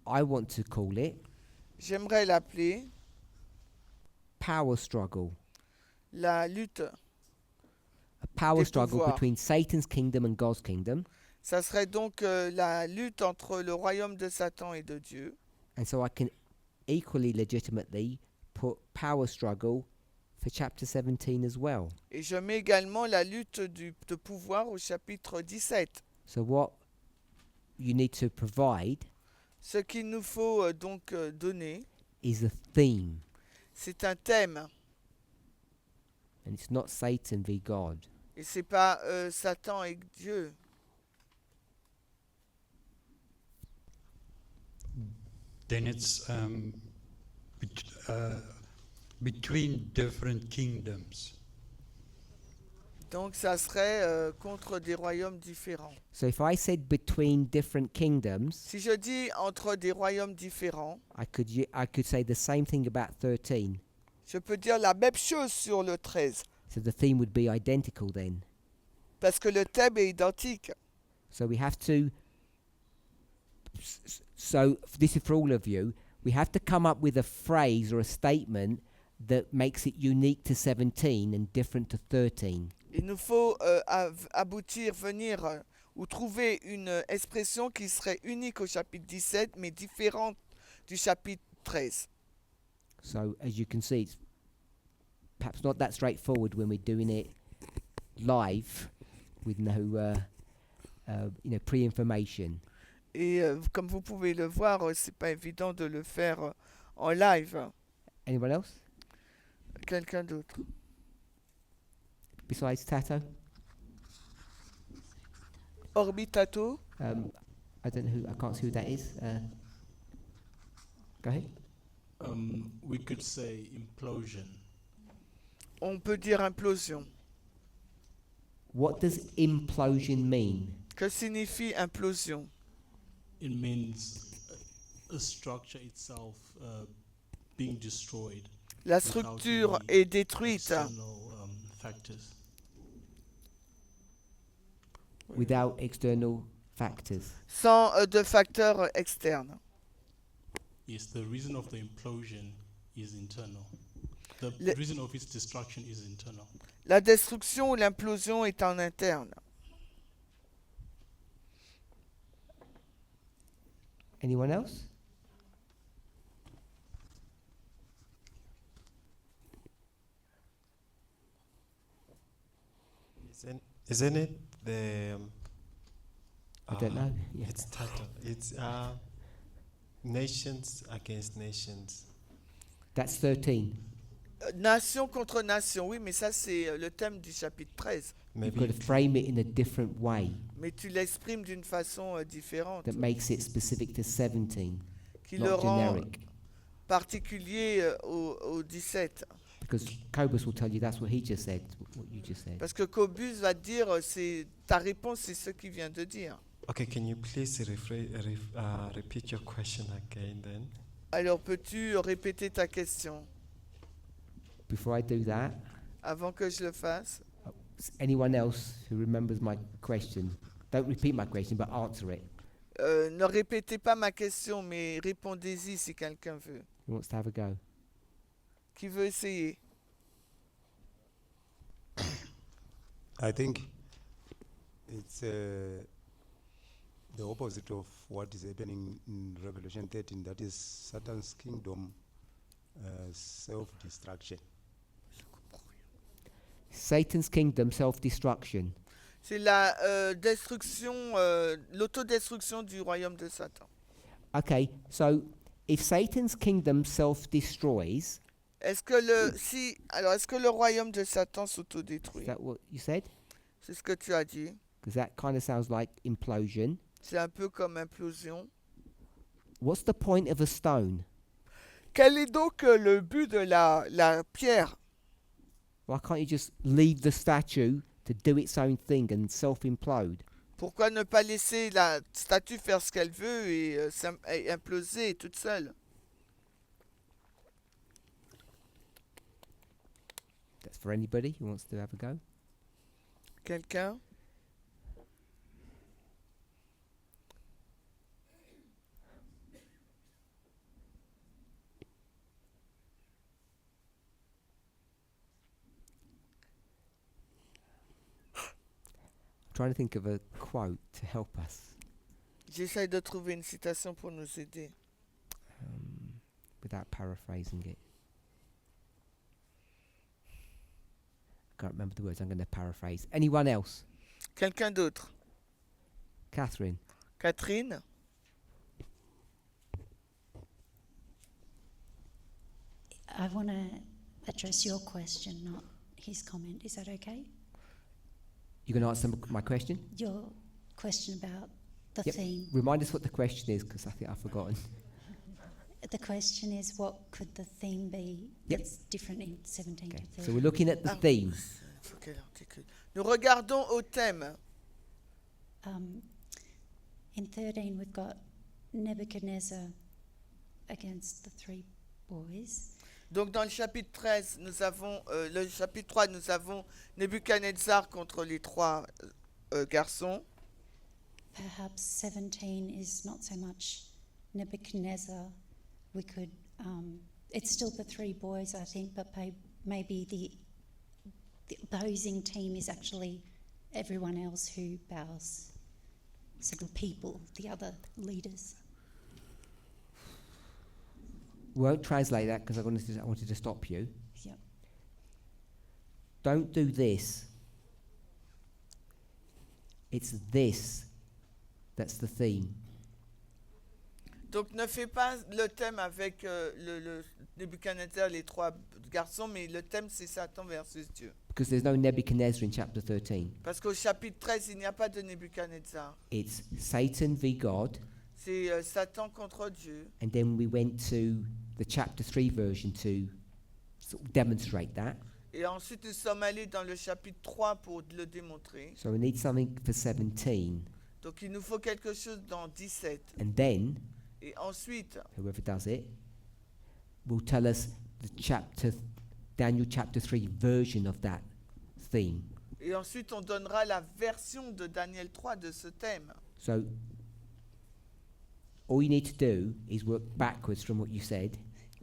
I want to call it j'aimerais l'appeler power struggle. la lutte. A power Des struggle pouvoirs. between Satan's kingdom and God's kingdom. Ça serait donc la lutte entre le royaume de Satan et de Dieu. And so I can equally legitimately put power struggle for chapter 17 as well. Et je mets également la lutte de pouvoir au chapitre 17. So what you need to provide Ce qu'il nous faut donc donner, is a theme. c'est un thème. And it's not Satan v God. Et c'est pas Satan et Dieu. Then it's between different kingdoms. Donc ça serait contre des royaumes différents. So if I said between different kingdoms, Si je dis entre des royaumes différents, I could say the same thing about 13. je peux dire la même chose sur le 13. So the theme would be identical then. Parce que le thème est identique. So we have to so this is for all of you, we have to come up with a phrase or a statement that makes it unique to 17 and different to 13. Il nous faut venir ou trouver une expression qui serait unique au chapitre 17 mais différente du chapitre 13. So, as you can see, it's perhaps not that straightforward when we're doing it live with no, pre-information. Et comme vous pouvez le voir, c'est pas évident de le faire en live. Anyone else Quelqu'un d'autre? besides Tato? Orbitato? I don't know who. I can't see who that is. Go ahead. We could say implosion. On peut dire implosion. What does implosion mean? Que signifie implosion? It means a structure itself being destroyed. La structure est détruite External factors. Without external factors. sans de facteurs externes. Yes, the reason of the implosion is internal. The Le- reason of its destruction is internal. La destruction ou l'implosion est en interne. Anyone else? Isn't it the? I don't know. Yeah. It's title. It's nations against nations. That's 13. Nation contre nation, oui, mais ça c'est le thème du chapitre 13. You've Maybe got to frame it in a different way Mais tu l'exprimes d'une façon différente, that makes it specific to 17, qui le not rend generic. particulier au 17. Because Cobus will tell you that's what he just said, what you just said. Parce que Cobus va te dire, ta réponse c'est ce qu'il vient de dire. Okay, can you please repeat your question again then? Alors peux-tu répéter ta question Before I do that, avant que je le fasse? anyone else who remembers my question, don't repeat my question, but answer it. Ne répétez pas ma question, mais répondez-y si quelqu'un veut. Who wants to have a go? Qui veut essayer? I think it's the opposite of what is happening in Revelation 13, that is Satan's kingdom, self-destruction. Satan's kingdom, self-destruction. C'est la destruction, l'autodestruction du royaume de Satan. Okay, so if Satan's kingdom self-destroys, Est-ce que le royaume de Satan is s'autodétruit? that what you said? C'est ce que tu as dit. Because that kind of sounds like implosion. C'est un peu comme implosion. What's the point of a stone? Quel est donc le but de la pierre? Why can't you just leave the statue to do its own thing and self-implode? Pourquoi ne pas laisser la statue faire ce qu'elle veut et imploser toute seule? That's for anybody who wants to have a go. Quelqu'un? I'm trying to think of a quote to help us J'essaye de trouver une citation pour nous aider. without paraphrasing it. I can't remember the words. I'm going to paraphrase. Anyone else? Quelqu'un d'autre? Catherine? Catherine? I want to address your question, not his comment. Is that okay? You going to answer my question? Your question about the Yep. theme. Remind us what the question is, because I think I've forgotten. The question is, what could the theme be Yep. that's different in 17 Okay. to 30? So we're looking at the theme. Faut qu'elle articule. Nous regardons au thème. In 13, we've got Nebuchadnezzar against the three boys. Donc dans le chapitre 13, nous avons le chapitre 3, nous avons Nebuchadnezzar contre les trois garçons. Perhaps 17 is not so much Nebuchadnezzar. We could, it's still the three boys, I think, but maybe the opposing team is actually everyone else who bows sort of people, the other leaders. We won't translate that because I wanted to stop you. Yep. Don't do this. It's this that's the theme. Donc ne fais pas le thème avec le Nebuchadnezzar, les trois garçons, mais le thème c'est Satan versus Dieu. Because there's no Nebuchadnezzar in chapter 13. Parce qu'au chapitre 13, il n'y a pas de Nebuchadnezzar. It's Satan v God. C'est Satan contre Dieu. And then we went to the chapter 3 version to sort of demonstrate that. Et ensuite, nous sommes allés dans le chapitre 3 pour le démontrer. So we need something for 17. Donc il nous faut quelque chose dans 17. And then, Et ensuite, whoever does it, will tell us the Daniel chapter 3 version of that theme. et ensuite, on donnera la version de Daniel 3 de ce thème. So all you need to do is work backwards from what you said.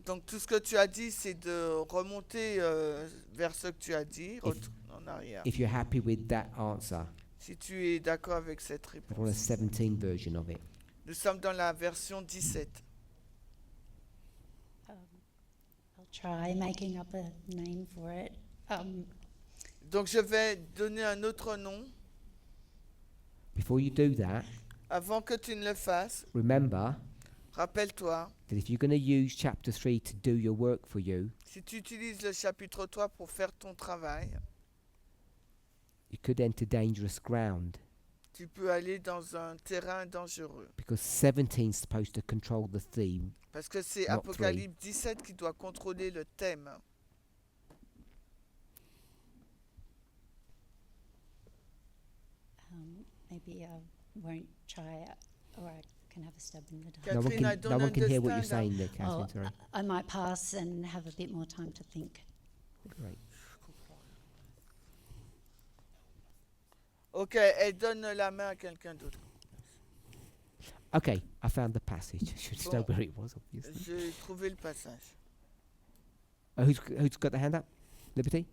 Donc tout ce que tu as dit, c'est de remonter vers ce que tu as dit, en arrière. If you're happy with that answer, Si tu es d'accord avec cette I want a réponse. 17 version of it. Nous sommes dans la version 17. I'll try making up a name for it. Donc je vais donner un autre nom. Before you do that, Avant que tu ne le fasses, remember rappelle-toi, that if you're going to use chapter 3 to do your work for you, si tu utilises le chapitre 3 pour faire ton travail, you could enter dangerous ground tu peux aller dans un terrain dangereux. because 17 is supposed to control the theme. Parce que c'est Not Apocalypse 17 qui doit contrôler le thème. Maybe I won't try it, or I can have a stab in the dark. No one Catherine, I can, don't no one can hear what you're understand. saying there, Catherine. Oh, Sorry. I might pass and have a bit more time to think. Great. Ok, elle donne la main à quelqu'un d'autre. Okay, I found the passage. I should know where it was, obviously. J'ai trouvé le passage. Who's got the hand up? Liberty?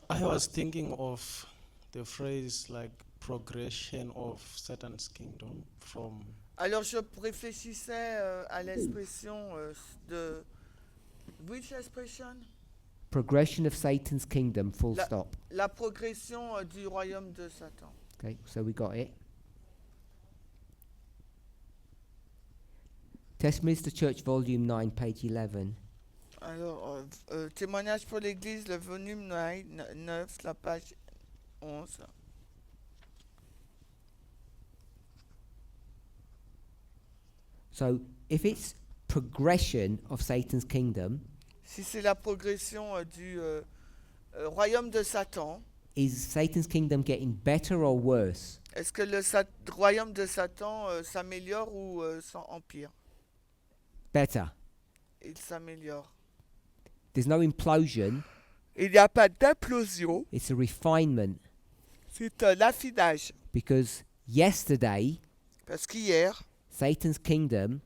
I was thinking of the phrase like progression of Satan's kingdom from Alors je réfléchissais à l'expression de... Which expression? Progression of Satan's kingdom, full La- stop. La progression du royaume de Satan. Okay, so we got it. Testimonies to Church, Volume 9, page 11. Alors, témoignage pour l'Église, le volume 9, la page 11. So if it's progression of Satan's kingdom, Si c'est la progression du royaume de Satan, is Satan's kingdom getting better or worse? est-ce que le royaume de Satan s'améliore ou s'empire? Better. Il s'améliore. There's no implosion, Il n'y a pas d'implosion, it's a refinement. c'est un affinage. Because yesterday, Parce qu'hier, Satan's kingdom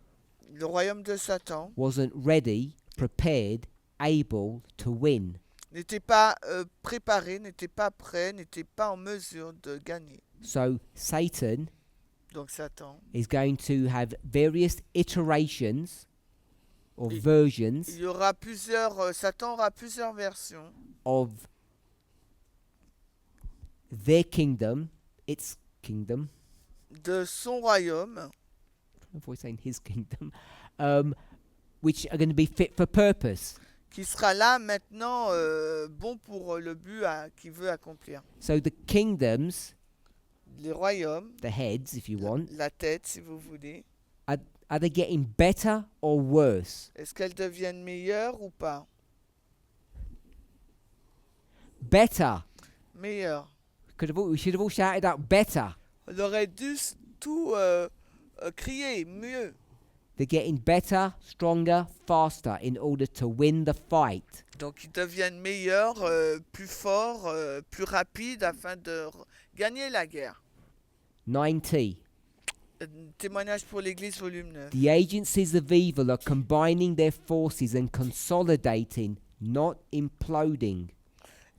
le royaume de Satan wasn't ready, prepared, able to win. n'était pas préparé, n'était pas prêt, n'était pas en mesure de gagner. So Satan Donc Satan, is going to have various iterations or Il- versions il y aura plusieurs, Satan aura plusieurs versions of their kingdom, its kingdom. de son royaume, I don't know if we're saying his kingdom, which are going to be fit for purpose. qui sera là maintenant bon pour le but qu'il veut accomplir. So the kingdoms, Les royaumes, the heads, if you want, la tête si vous voulez, are they getting better or worse? est-ce qu'elles deviennent meilleures ou pas? Better. Meilleures. We should have all shouted out better. On aurait dû tout crier, mieux. They're getting better, stronger, faster in order to win the fight. Donc ils deviennent meilleurs, plus forts, plus rapides afin de gagner la guerre. 90. Témoignage pour l'Église, volume 9. The agencies of evil are combining their forces and consolidating, not imploding.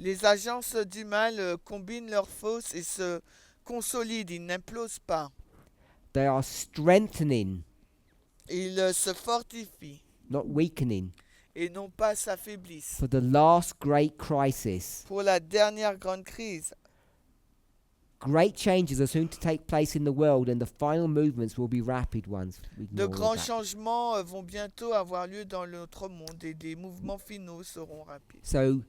Les agences du mal combinent leurs forces et se consolident, ils n'implosent pas. They are strengthening, Ils se fortifient not weakening, et non pas s'affaiblissent. for the last great crisis. Pour la dernière grande crise, Great changes are soon to take place in the world, and the final movements will be rapid ones. We de ignore all grands that. changements vont bientôt avoir lieu dans notre monde et des mouvements finaux seront rapides. So,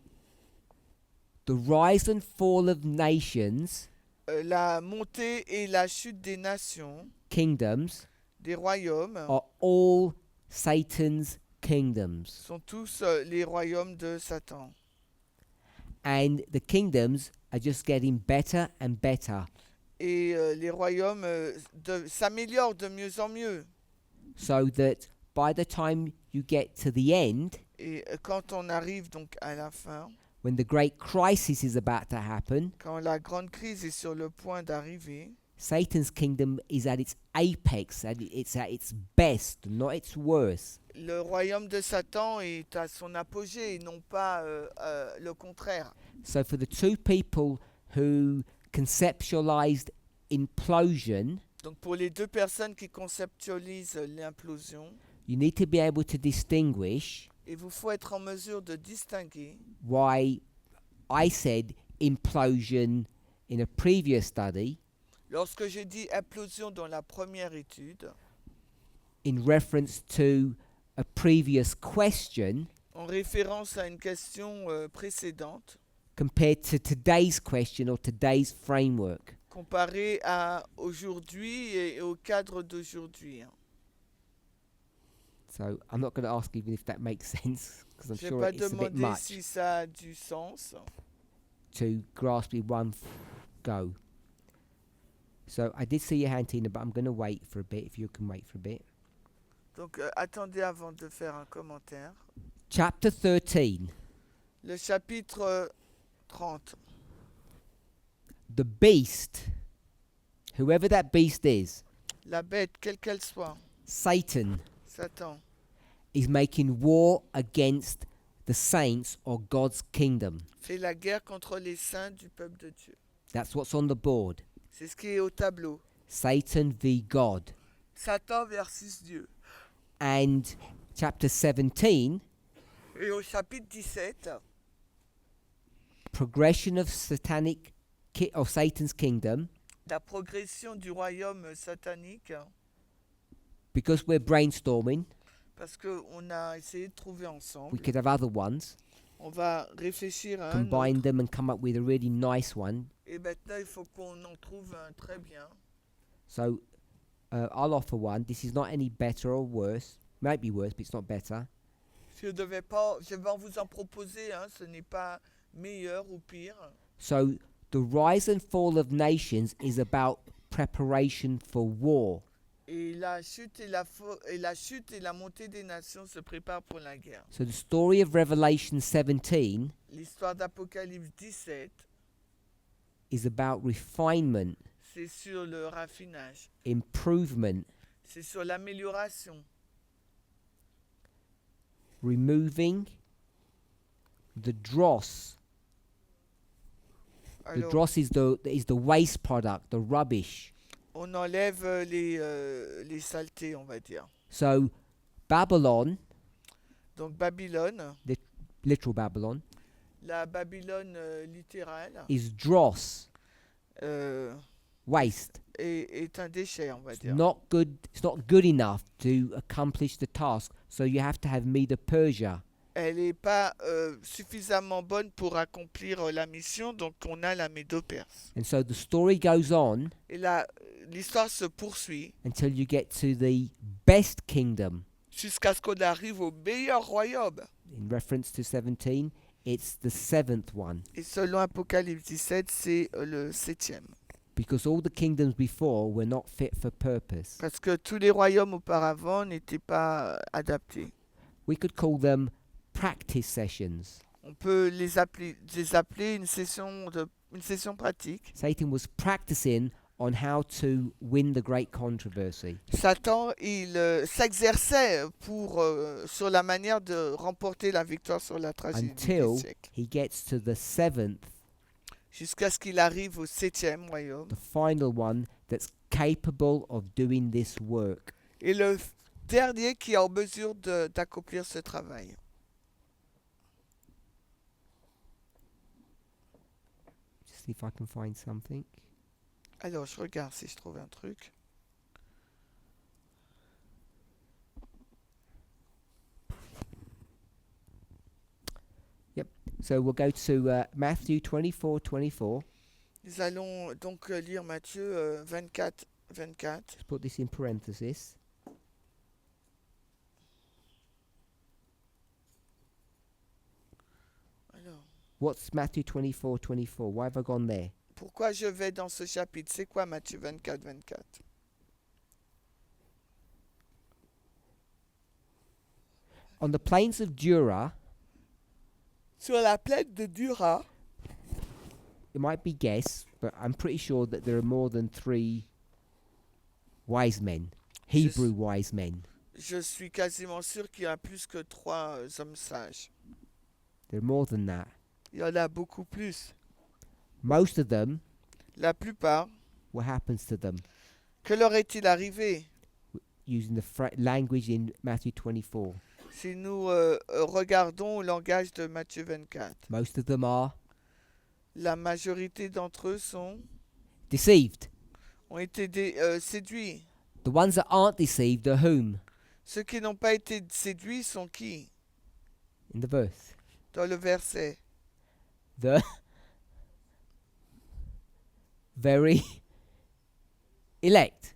the rise and fall of nations, La montée et la chute des nations, kingdoms, des royaumes, are all Satan's kingdoms. sont tous les royaumes de Satan. And the kingdoms are just getting better and better. Et les royaumes s'améliorent de mieux en mieux. So that by the time you get to the end, Et quand on arrive donc à la fin, when the great crisis is about to happen, quand la grande crise est sur le point d'arriver, Satan's kingdom is at its apex, it's at its best, not its worst. le royaume de Satan est à son apogée et non pas le contraire. So for the two people who conceptualized implosion, Donc pour les deux personnes qui conceptualisent l'implosion, you need to be able to distinguish il vous faut être en mesure de distinguer why I said implosion in a previous study lorsque j'ai dit implosion dans la première étude, in reference to a previous question en référence à une question précédente, compared to today's question or today's framework. comparée à aujourd'hui et au cadre d'aujourd'hui. So I'm not going to ask even if that makes sense, because I'm Je n'ai sure pas it's a bit demandé much si ça a du sens. to grasp in one go. So I did see your hand, Tina, but I'm going to wait for a bit, if you can wait for a bit. Donc attendez avant de faire un commentaire. Chapter 13. Le chapitre 30. The beast, whoever that beast is, La bête, quelle qu'elle soit, Satan, Satan, is making war against the saints or God's kingdom. fait la guerre contre les saints du peuple de Dieu. That's what's on the board. C'est ce qui est au tableau. Satan v God. Satan versus Dieu. And chapter 17, Et au chapitre 17, progression of of Satan's kingdom, la progression du royaume satanique, because we're brainstorming, parce qu'on a essayé de trouver ensemble. we could have other ones, On va réfléchir à un combine autre. them and come up with a really nice one. Et maintenant, il faut qu'on en trouve un très bien. So I'll offer one. This is not any better or worse. Might be worse, but it's not better. Je vais vous en proposer, hein, ce n'est pas meilleur ou pire. So the rise and fall of nations is about preparation for war. Et la chute et la montée des nations se préparent pour la guerre. So the story of Revelation 17 L'histoire d'Apocalypse 17, is about refinement, c'est sur le raffinage, improvement, c'est sur l'amélioration, removing the dross. The Alors, dross is the waste product, the rubbish. on enlève les saletés, on va dire. So Babylon, Donc Babylone, literal Babylon, la Babylone littérale, is dross, waste. est un déchet, on va It's dire. not good. It's not good enough to accomplish the task. So you have to have Medo-Persia. Elle n'est pas suffisamment bonne pour accomplir la mission, donc on a la Médo-Perse. And so the story goes on Et l'histoire se poursuit until you get to the best kingdom. jusqu'à ce qu'on arrive au meilleur royaume. In reference to 17, it's the seventh one. Et selon Apocalypse 17, c'est le 7e. Because all the kingdoms before were not fit for purpose. Parce que tous les royaumes auparavant n'étaient pas adaptés. We could call them practice sessions. On peut les appeler une session pratique. Satan was practicing on how to win the great controversy. Satan, il s'exerçait sur la manière de remporter la victoire sur la tragédie Until du siècle. he gets to the seventh, Jusqu'à ce qu'il arrive au 7e royaume. the final one that's capable of doing this work. Et le dernier qui est en mesure d'accomplir ce travail. Just see if I can find something. Alors, je regarde si je trouve un truc. So we'll go to Matthew 24:24. Nous allons donc lire Matthieu 24, 24. Let's put this in parenthesis. Alors, What's Matthew 24:24? Why have I gone there? pourquoi je vais dans ce chapitre? C'est quoi Matthieu 24, 24? On the plains of Jura, Sur la plaine de Dura, it might be guess, but I'm pretty sure that there are more than 3 wise men, Hebrew wise men. je suis quasiment sûr qu'il y a plus que 3 hommes sages. There are more than that. Il y en a beaucoup plus. Most of them, La plupart, what happens to them? que leur est-il arrivé Using the language in Matthew 24. si nous regardons le langage de Matthieu 24? Most of them are La majorité d'entre eux deceived. ont été séduits. The ones that aren't deceived are whom? Ceux qui n'ont pas été séduits sont qui? In the verse. Dans le verset. The very elect.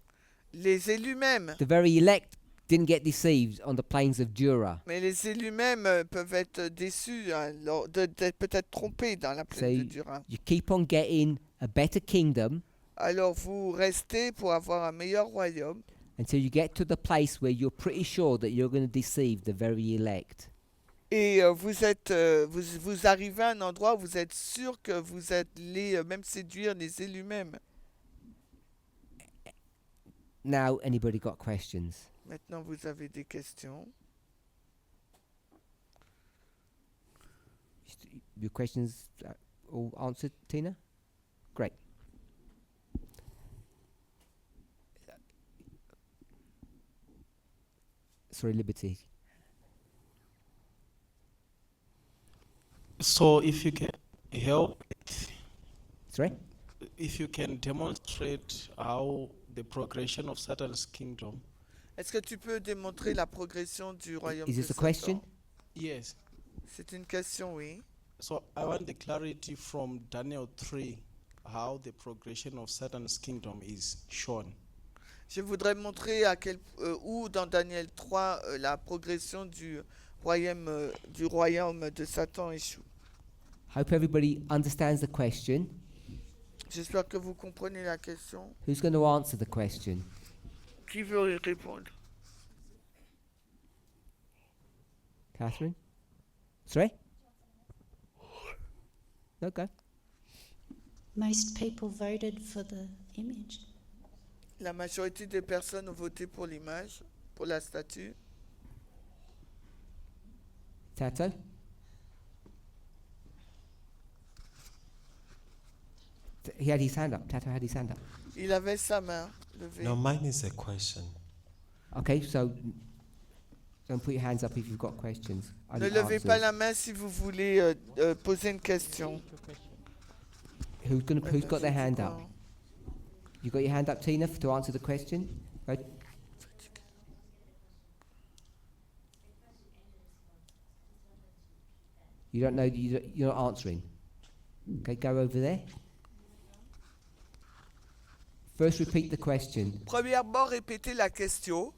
Les élus même. The very elect didn't get deceived on the plains of Jura. Mais les élus même peuvent être déçus, hein, d'être peut-être trompés dans la plaine de Dura. You keep on getting a better kingdom Alors vous restez pour avoir un meilleur royaume until you get to the place where you're pretty sure that you're going to deceive the very elect. et vous arrivez à un endroit où vous êtes sûr que vous allez même séduire les élus même. Now, anybody got questions? Maintenant vous avez des questions. Your questions all answered, Tina? Great. Sorry, Liberty. So if you can help, Sorry? if you can demonstrate how the progression of Satan's kingdom. Est-ce que tu peux démontrer la progression du royaume Is de this a Satan? question? Yes. C'est une question, oui. So I want the clarity from Daniel 3, how the progression of Satan's kingdom is shown. Je voudrais montrer où dans Daniel 3 la progression du royaume de Satan échoue. Hope everybody understands the question. J'espère que vous comprenez la question. Who's going to answer the question? Qui veut y répondre? Catherine? Sorry? Okay. Most people voted for the image. La majorité des personnes ont voté pour l'image, pour la statue. Tato? He had his hand up. Tato had his hand up. Il avait sa main levée. No, mine is a question. Okay, so don't put your hands up if you've got questions. I Ne didn't levez answer. pas la main si vous voulez poser une question. Who's got their hand up? You got your hand up, Tina, to answer the question? Right. You don't know, you're not answering. Okay, go over there. First, repeat the question. Premièrement, répétez la question.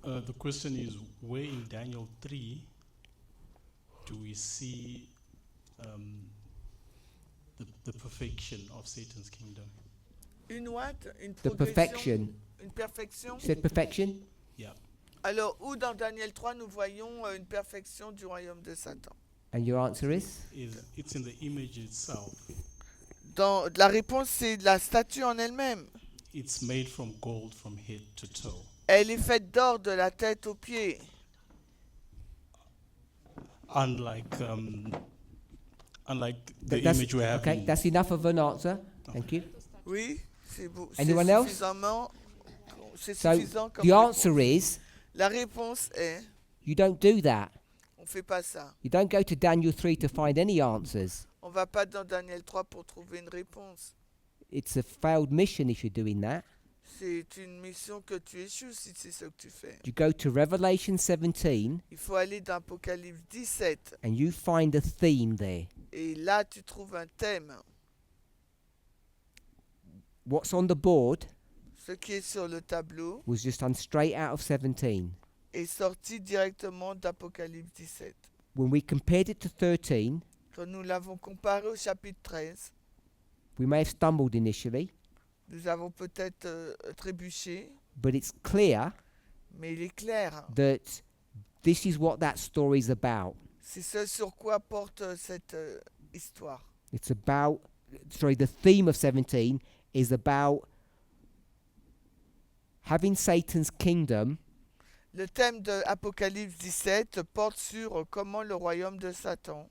The question is, where in Daniel 3 do we see the perfection of Satan's kingdom? Une what? Une The progression? perfection. Une perfection? You said perfection? Yeah. Alors, où dans Daniel 3 nous voyons une perfection du royaume de Satan? And your answer is? It's in the image itself. La réponse, c'est la statue en elle-même. it's made from gold from head to toe. Elle est faite d'or de la tête aux pieds. Unlike the That's- image we have okay, in that's enough of an answer. Thank you. Oui, c'est beau. C'est Anyone else? suffisamment. C'est So suffisant comme the réponse. answer is La réponse est, you don't do that. on fait pas ça. You don't go to Daniel 3 to find any answers. On va pas dans Daniel 3 pour trouver une réponse. It's a failed mission if you're doing that. C'est une mission que tu échoues si c'est ce que tu fais. You go to Revelation 17 Il faut aller dans Apocalypse 17 and you find a theme there. et là tu trouves un thème. What's on the board Ce qui est sur le tableau was just done straight out of 17. est sorti directement d'Apocalypse 17. When we compared it to 13, Quand nous l'avons comparé au chapitre 13, we may have stumbled initially, nous avons peut-être trébuché, but it's clear mais il est clair. that this is what that story is about. C'est ce sur quoi porte cette histoire. It's about, the theme of 17 is about having Satan's kingdom Le thème de Apocalypse 17 porte sur comment le royaume de Satan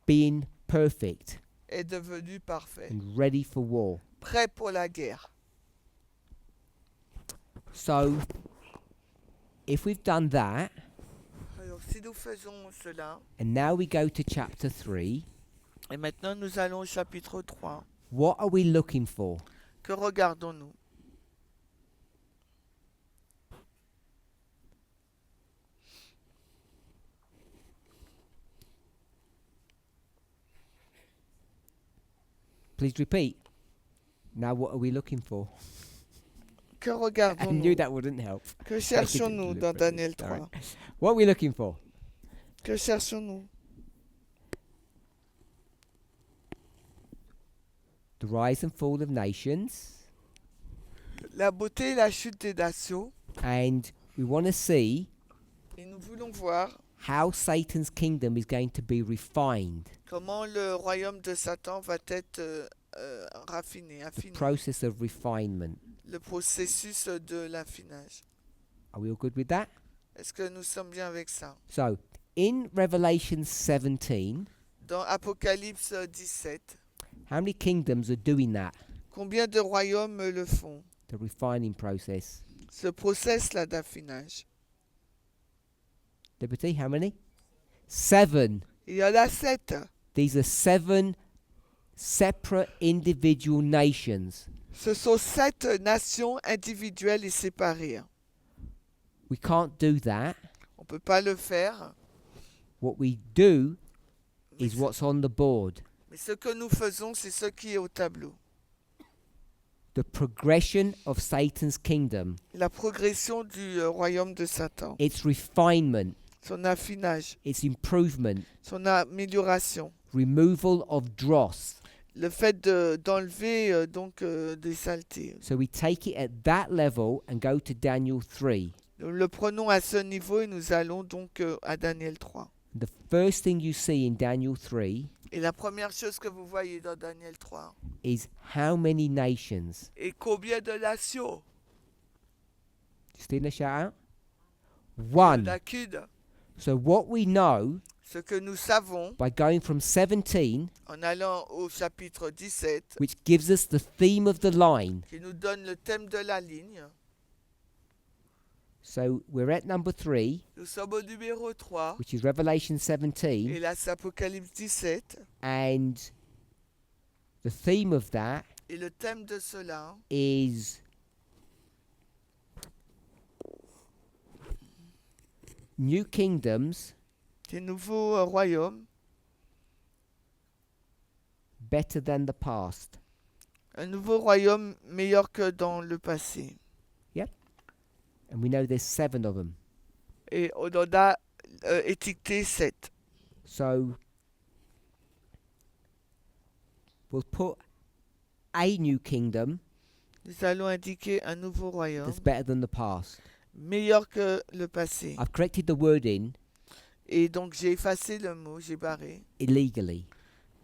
being perfect est devenu parfait, and ready for war. prêt pour la guerre. So, if we've done that, Alors si nous faisons cela, and now we go to chapter 3, et maintenant nous allons au chapitre 3, what are we looking for? que regardons-nous? Please repeat. Now, what are we looking for? Que I knew regardons-nous? that wouldn't help. Que cherchons-nous dans Daniel All right. 3? What are we looking for? Que cherchons-nous? The rise and fall of nations, La beauté et la chute des nations. and we want to see Et nous voulons voir how Satan's kingdom is going to be refined, comment le royaume de Satan va être raffiné, the affiné. process of refinement. Le processus de l'affinage. Are we all good with that? Est-ce que nous sommes bien avec ça? So, in Revelation 17, Dans Apocalypse 17, how many kingdoms are doing that? combien de royaumes le font? The refining process. Ce process-là d'affinage. Liberty, how many? 7. Il y en a 7. These are 7 separate individual nations. Ce sont 7 nations individuelles et séparées. We can't do that. On ne peut pas le faire. What we do Mais is ce, what's on the board. mais ce que nous faisons, c'est ce qui est au tableau. The progression of Satan's kingdom. La progression du royaume de Satan. Its refinement. Son affinage. Its improvement. Son amélioration. Removal of dross. Le fait d'enlever des saletés. So we take it at that level and go to Daniel 3. Nous le prenons à ce niveau et nous allons donc à Daniel 3. The first thing you see in Daniel 3 Et la première chose que vous voyez dans Daniel 3 is how many nations. est combien de nations? Still a shout out? Il n'y en One. a qu'une. So what we know Ce que nous savons by going from 17, en allant au chapitre 17, which gives us the theme of the line. qui nous donne le thème de la ligne, So we're at number 3, nous sommes au numéro 3, which is Revelation et 17, là c'est Apocalypse 17, and the theme of that et le thème de cela is new kingdoms des nouveaux royaumes, better than the past. un nouveau royaume meilleur que dans le passé. And we know there's 7 of them. Et on en a étiqueté 7. So we'll put a new kingdom Nous allons indiquer un nouveau royaume, that's better than the past. meilleur que le passé. I've corrected the word in Et donc j'ai effacé le mot, j'ai barré, illegally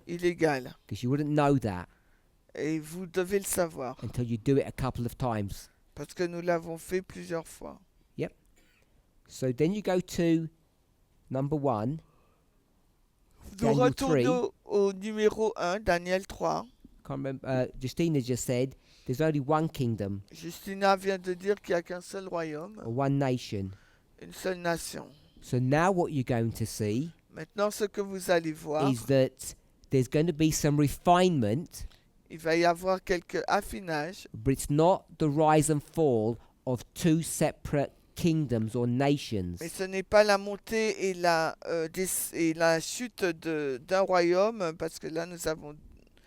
illégal. because you wouldn't know that. Et vous devez le savoir, until you do it a couple of times. parce que nous l'avons fait plusieurs fois. So then you go to number 1. Nous Daniel retournons au numéro 1, Daniel 3. Can't remember, Justina just said there's only one kingdom Justina vient de dire qu'il n'y a qu'un seul royaume, or one nation. une seule nation. So now what you're going to see Maintenant, ce que vous allez voir, is that there's going to be some refinement, il va y avoir quelques affinages, but it's not the rise and fall of two separate kingdoms or nations. mais ce n'est pas la montée et la chute d'un royaume, parce que là nous avons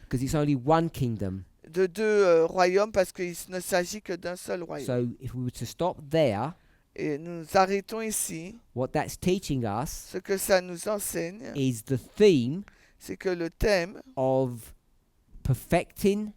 Because it's only one kingdom. de deux royaumes, parce qu'il ne s'agit que d'un seul royaume. So if we were to stop there, Et nous arrêtons ici. what that's teaching us Ce que ça nous enseigne, is the theme c'est que le thème of perfecting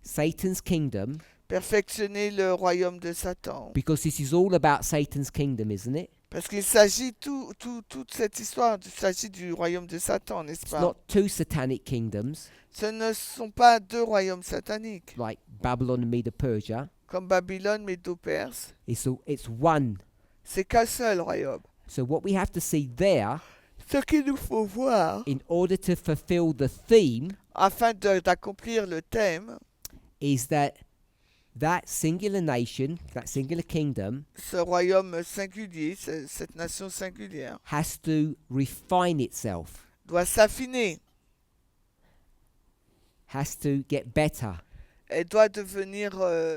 Satan's kingdom, perfectionner le royaume de Satan. because this is all about Satan's kingdom, isn't it? Parce qu'il s'agit, toute cette histoire, il s'agit du royaume de Satan, n'est-ce It's pas? not two satanic kingdoms Ce ne sont pas deux royaumes sataniques, like Babylon and Medo-Persia. comme Babylone, Médo-Perse. It's one. C'est qu'un seul royaume. So what we have to see there, Ce qu'il nous faut voir, in order to fulfill the theme, afin d'accomplir le thème, is that singular nation, that singular kingdom, ce royaume singulier, cette nation singulière, has to refine itself, doit s'affiner. has to get better, Elle doit devenir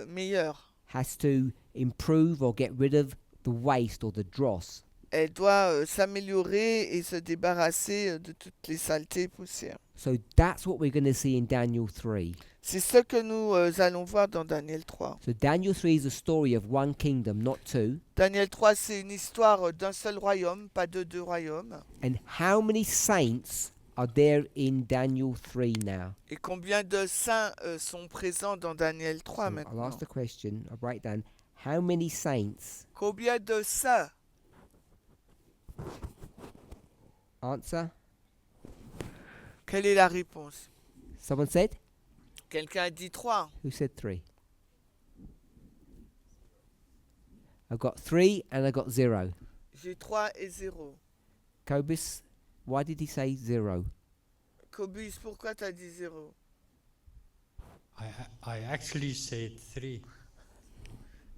meilleure. has to improve or get rid of the waste or the dross. Elle doit s'améliorer et se débarrasser de toutes les saletés et poussières. So that's what we're going to see in Daniel 3. C'est ce que nous allons voir dans Daniel 3. So Daniel 3 is a story of one kingdom, not two. Daniel 3, c'est une histoire d'un seul royaume, pas de deux royaumes. And how many saints are there in Daniel 3 now? Et combien de saints sont présents dans Daniel 3 So I'll maintenant? ask the question, I'll write down, how many saints? Combien de saints? Answer? Quelle est la réponse? Someone said? Quelqu'un a dit 3. Who said 3? I've got 3 and I got 0. J'ai 3 et 0. Cobus, why did he say 0? Cobus, pourquoi tu as dit 0? I actually said 3.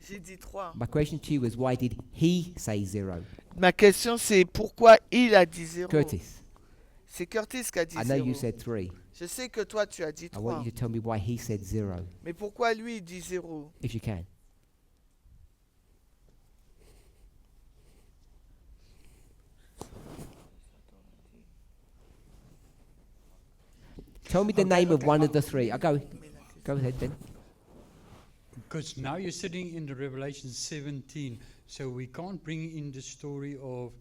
J'ai dit 3. My question to you is, why did he say 0? Ma question, c'est pourquoi il a dit 0? Curtis, C'est Curtis qui a dit I know 0. you said 3. Je sais que toi, tu as dit I want 3. you to tell me why he said 0, Mais pourquoi lui, il dit 0? if you can. Tell me the name of one of the three. Go ahead then. Because now you're sitting in the Revelation 17, so we can't bring in the story of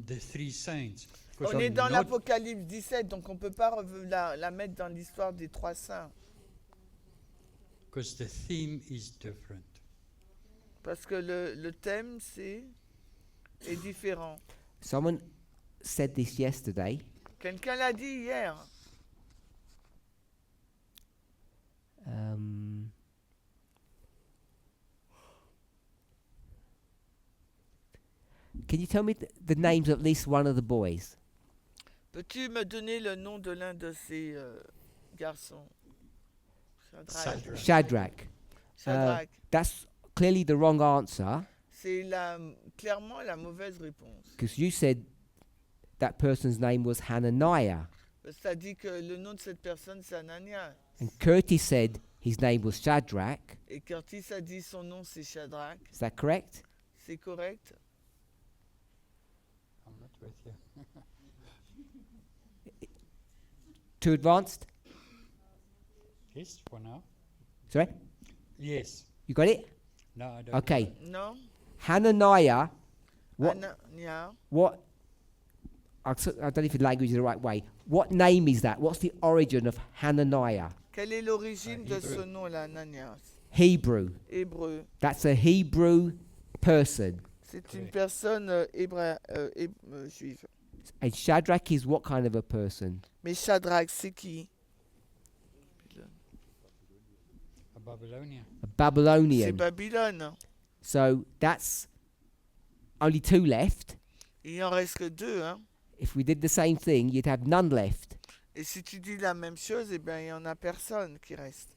the three saints. 'Cause On est I'm dans not- l'Apocalypse 17, donc on ne peut pas la mettre dans l'histoire des 3 saints. Because the theme is different. Parce que le thème, est différent. Someone said this yesterday. Quelqu'un l'a dit hier. Can you tell me the names of at least one of the boys? Peux-tu me donner le nom de l'un de ces garçons? Shadrach. Shadrach. Shadrach. That's clearly the wrong answer, C'est clairement la mauvaise réponse. because you said that person's name was Hananiah. Parce que ça dit que le nom de cette personne, c'est Ananias. And Curtis said his name was Shadrach. Et Curtis a dit son nom, c'est Shadrach. Is that correct? C'est correct? I'm not with you. Too advanced? Yes, for now. Sorry? Yes. You got it? No, I don't. Okay. Non? Hananiah. What? Ananias. What? I don't know if the language is the right way. What name is that? What's the origin of Hananiah? Quelle est l'origine de ce nom-là, Ananias? Hebrew. Hébreu. That's a Hebrew person. C'est une personne juive. And Shadrach is what kind of a person? Mais Shadrach, c'est qui? Babylonia. a C'est Babylonian. Babylone. So that's only 2 left. Il en reste que 2, hein. If we did the same thing, you'd have none left. Et si tu dis la même chose, eh bien, il n'y en a personne qui reste.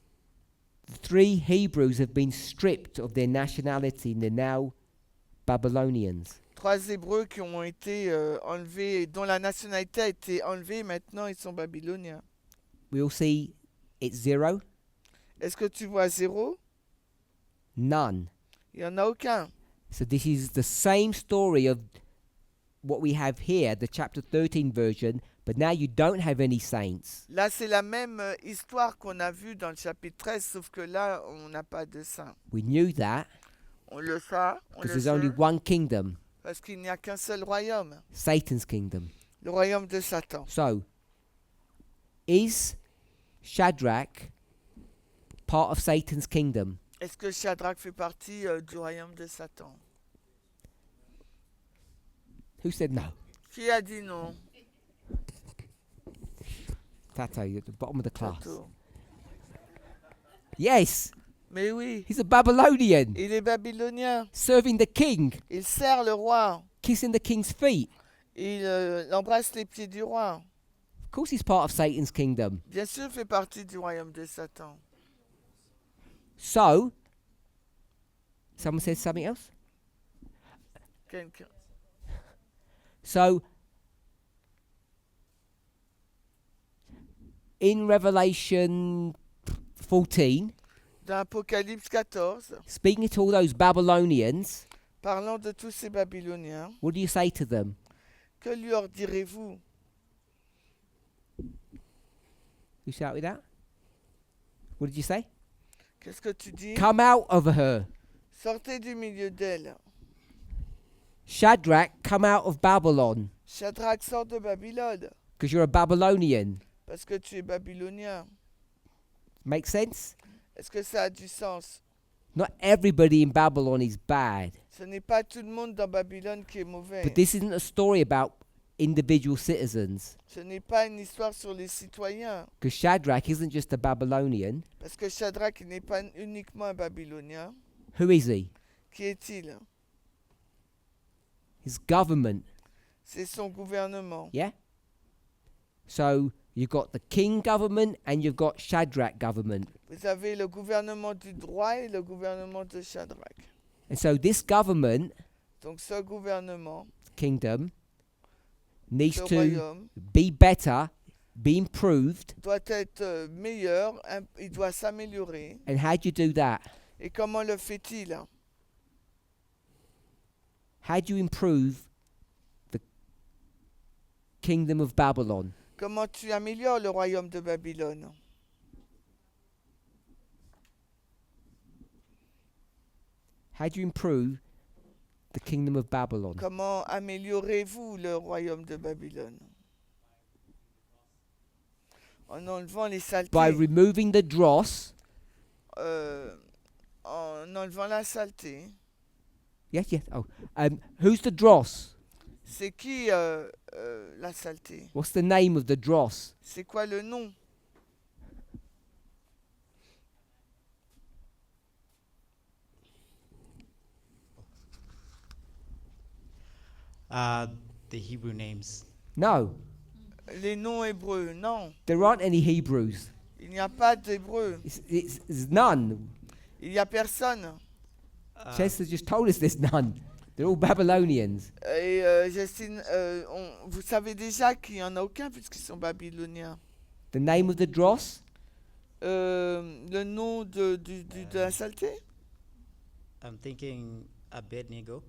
The 3 Hebrews have been stripped of their nationality and they're now Babylonians. 3 Hébreux qui ont été enlevés, dont la nationalité a été enlevée, maintenant ils sont babyloniens. We all see it's 0, Est-ce que tu vois 0? none. Il n'y en a aucun. So this is the same story of what we have here, the chapter 13 version, but now you don't have any saints. Là, c'est la même histoire qu'on a vue dans le chapitre 13, sauf que là, on n'a pas de saints. We knew that On le sait, because there's only one kingdom, parce qu'il n'y a qu'un seul royaume, Satan's kingdom. le royaume de Satan. So, is Shadrach part of Satan's kingdom? Est-ce que Shadrach fait partie du royaume de Satan? Who said no? Qui a dit non? Tato, you're at the bottom of the class. Tato. Yes, Mais oui, he's a Babylonian, il est babylonien. serving the king, Il sert le roi. kissing the king's feet. Il embrasse les pieds du roi. Of course he's part of Satan's kingdom. Bien sûr, il fait partie du royaume de Satan. So, someone says something else? Quelqu'un. So, in Revelation 14, Dans Apocalypse 14, speaking to all those Babylonians, parlant de tous ces Babyloniens, what do you say to them? que leur direz-vous? Who shouted that? What did you say? Qu'est-ce que tu dis? Come out of her. Sortez du milieu d'elle. Shadrach, come out of Babylon, Shadrach, sort de Babylone, because you're a Babylonian. parce que tu es babylonien. Make sense? Est-ce que ça a du sens? Not everybody in Babylon is bad. Ce n'est pas tout le monde dans Babylone qui est mauvais. But this isn't a story about individual citizens. Ce n'est pas une histoire sur les citoyens. Because Shadrach isn't just a Babylonian. Parce que Shadrach n'est pas uniquement un Babylonien. Who is he? Qui est-il? His government. C'est son gouvernement. Yeah? So you've got the king government and you've got Shadrach government. Vous avez le gouvernement du droit et le gouvernement de Shadrach. And so this government, Donc ce gouvernement, kingdom, needs ce to royaume, be better, be improved. doit être meilleur, il doit s'améliorer. And how do you do that? Et comment le fait-il? How do you improve the kingdom of Babylon? Comment tu améliores le royaume de Babylone? How do you improve the kingdom of Babylon? Comment améliorez-vous le royaume de Babylone? En enlevant les By saletés, removing the dross. en enlevant la saleté. Yes, yes. Oh, who's the dross? C'est qui la saleté? What's the name of the dross? C'est quoi le nom? The Hebrew names. No, Les noms hébreux? Non, there aren't any Hebrews. il n'y a pas d'hébreux. It's none. Il n'y a personne. Chester just told us there's none. They're all Babylonians. Et Justine, vous savez déjà qu'il n'y en a aucun puisqu'ils sont babyloniens. The name of the dross? Le nom de la saleté? I'm thinking Abednego,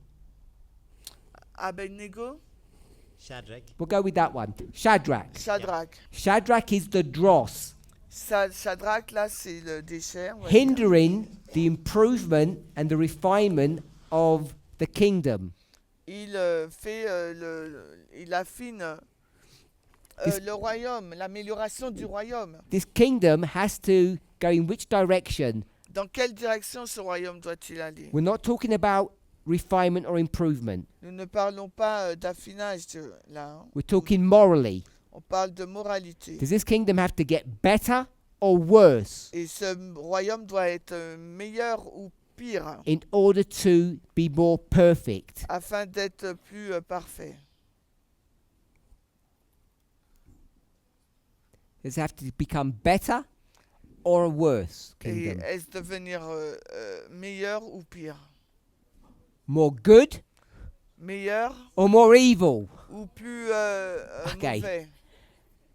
Abednego? Shadrach. We'll go with that one. Shadrach. Shadrach. Shadrach is the dross, Shadrach, là, c'est le déchet. on va dire. hindering the improvement and the refinement of the kingdom. Il il affine This- le royaume, l'amélioration du royaume. This kingdom has to go in which direction? Dans quelle direction ce royaume doit-il aller? We're not talking about refinement or improvement. Nous ne parlons pas d'affinage là. Hein. We're talking morally. On parle de moralité. Does this kingdom have to get better or worse Et ce royaume doit être meilleur ou pire in order to be more perfect. afin d'être plus parfait. Does it have to become better or a worse Et kingdom? est-ce devenir meilleur ou pire? More good Meilleur or more evil? ou plus Ok. mauvais?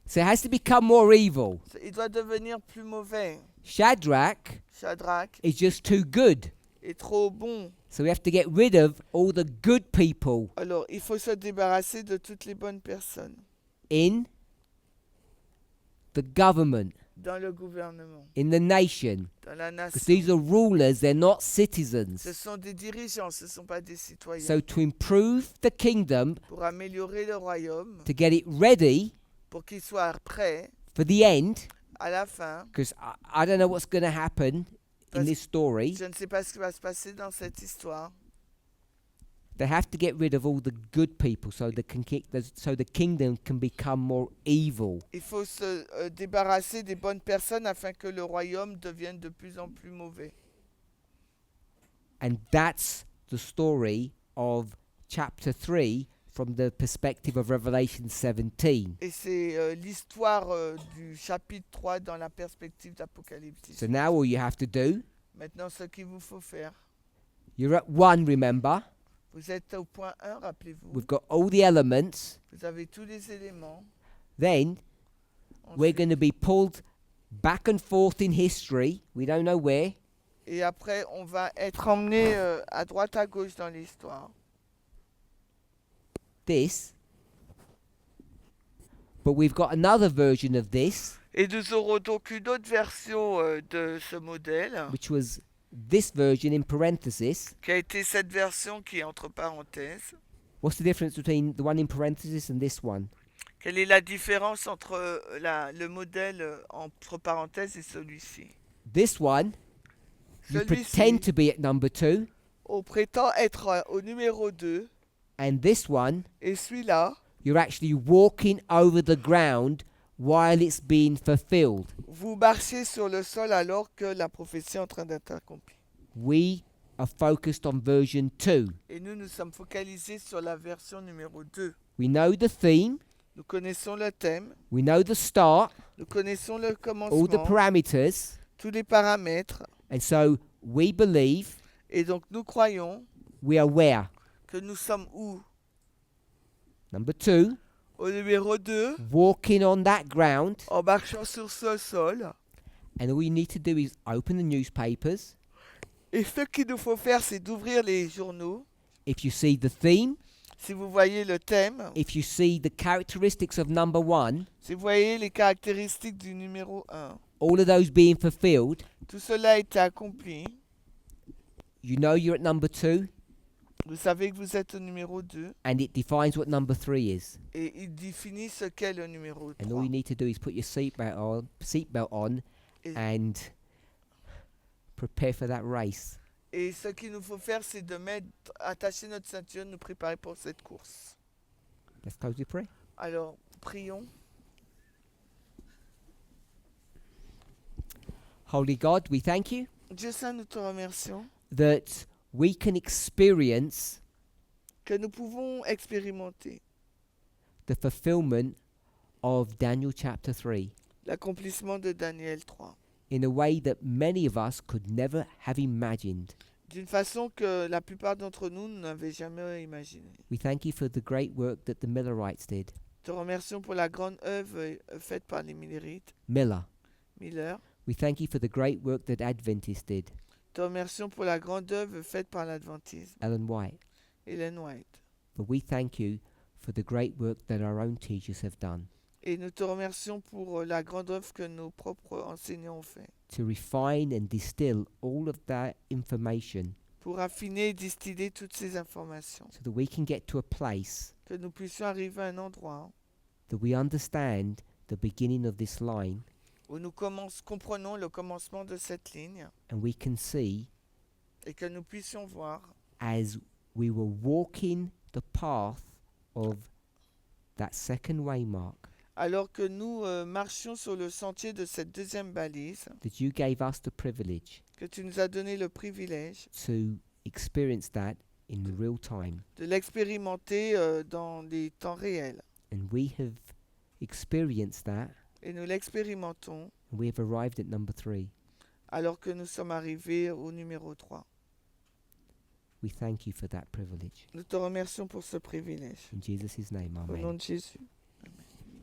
So it has to become more evil. Il doit devenir plus mauvais. Shadrach Shadrach is just too good. est trop bon. So we have to get rid of all the good people Alors, il faut se débarrasser de toutes les bonnes personnes in the government, dans le gouvernement, in the nation. dans la Because these nation. are rulers, they're not Ce citizens. sont des dirigeants, ce ne sont pas des citoyens. So to improve the kingdom, Pour améliorer le royaume, to get it ready pour qu'il soit prêt for the end, à la fin, because I don't know what's going to happen in Parce- this story, je ne sais pas ce qui va se passer dans cette histoire. they have to get rid of all the good people so so the kingdom can become more evil. Il faut se débarrasser des bonnes personnes afin que le royaume devienne de plus en plus mauvais. And that's the story of chapter 3 from the perspective of Revelation 17. Et c'est l'histoire du chapitre 3 dans la perspective d'Apocalypse. So now all you have to do, Maintenant, ce qu'il vous faut faire, you're at 1, remember? vous êtes au point 1, rappelez-vous. We've got all the elements. Vous avez tous les éléments. Then we're Ensuite- going to be pulled back and forth in history. We don't know where. Et après, on va être emmené à droite, à gauche dans l'histoire. This. But we've got another version of this, Et nous aurons donc une autre version de ce modèle, which was this version in parenthesis. qui a été cette version qui est entre parenthèses. What's the difference between the one in parenthesis and this one? Quelle est la différence entre le modèle entre parenthèses et celui-ci? This one, you pretend Celui-ci, to be at number 2, on prétend être au numéro 2, and this one, et celui-là, you're actually walking over the ground while it's being fulfilled. vous marchez sur le sol alors que la prophétie est en train d'être accomplie. We are focused on version 2. Et nous sommes focalisés sur la version numéro 2. We know the theme, Nous connaissons le thème, we know the start, nous connaissons le all the commencement, parameters, tous les paramètres, and so we believe et donc nous croyons we are where? que nous sommes où? Number 2, Au numéro 2, walking on that ground, en marchant sur ce sol. and all you need to do is open the newspapers. Et ce qu'il nous faut faire, c'est d'ouvrir les journaux. If you see the theme, Si vous voyez le thème, if you see the characteristics of number 1, si vous voyez les caractéristiques du numéro 1, all of those being fulfilled, tout cela a été accompli. you know you're at number 2, Vous savez que vous êtes au numéro 2 and it defines what number 3 is. et il définit ce qu'est le numéro And 3. all you need to do is put your seatbelt on Et, and prepare for that race. et ce qu'il nous faut faire, c'est de attacher notre ceinture, nous préparer pour cette course. Let's close with prayer. Alors, prions. Holy God, we thank you Dieu Saint, nous te remercions that we can experience que nous pouvons expérimenter the fulfillment of Daniel chapter 3 l'accomplissement de Daniel 3 in a way that many of us could never have imagined. d'une façon que la plupart d'entre nous n'avaient jamais imaginé. We thank you for the great work that the Millerites did. Te remercions pour la grande œuvre faite par les Millerites, Miller. Miller. We thank you for the great work that Adventists did. Te remercions pour la grande œuvre faite par l'Adventisme, Ellen White. Ellen White. But we thank you for the great work that our own teachers have done Et nous te remercions pour la grande œuvre que nos propres enseignants ont fait, to refine and distill all of that information pour affiner et distiller toutes ces informations, so that we can get to a place que nous puissions arriver à un endroit that we understand the beginning of this line où nous comprenons le commencement de cette ligne and we can see et que nous puissions voir as we were walking the path of that second waymark alors que nous marchions sur le sentier de cette deuxième balise, that you gave us the privilege que tu nous as donné le privilège to experience that in real time. de l'expérimenter dans les temps réels. And we have experienced that, Et nous l'expérimentons and we have arrived at number 3. alors que nous sommes arrivés au numéro 3. We thank you for that privilege. Nous te remercions pour ce privilège. In Jesus' name, Au amen. nom de Jésus.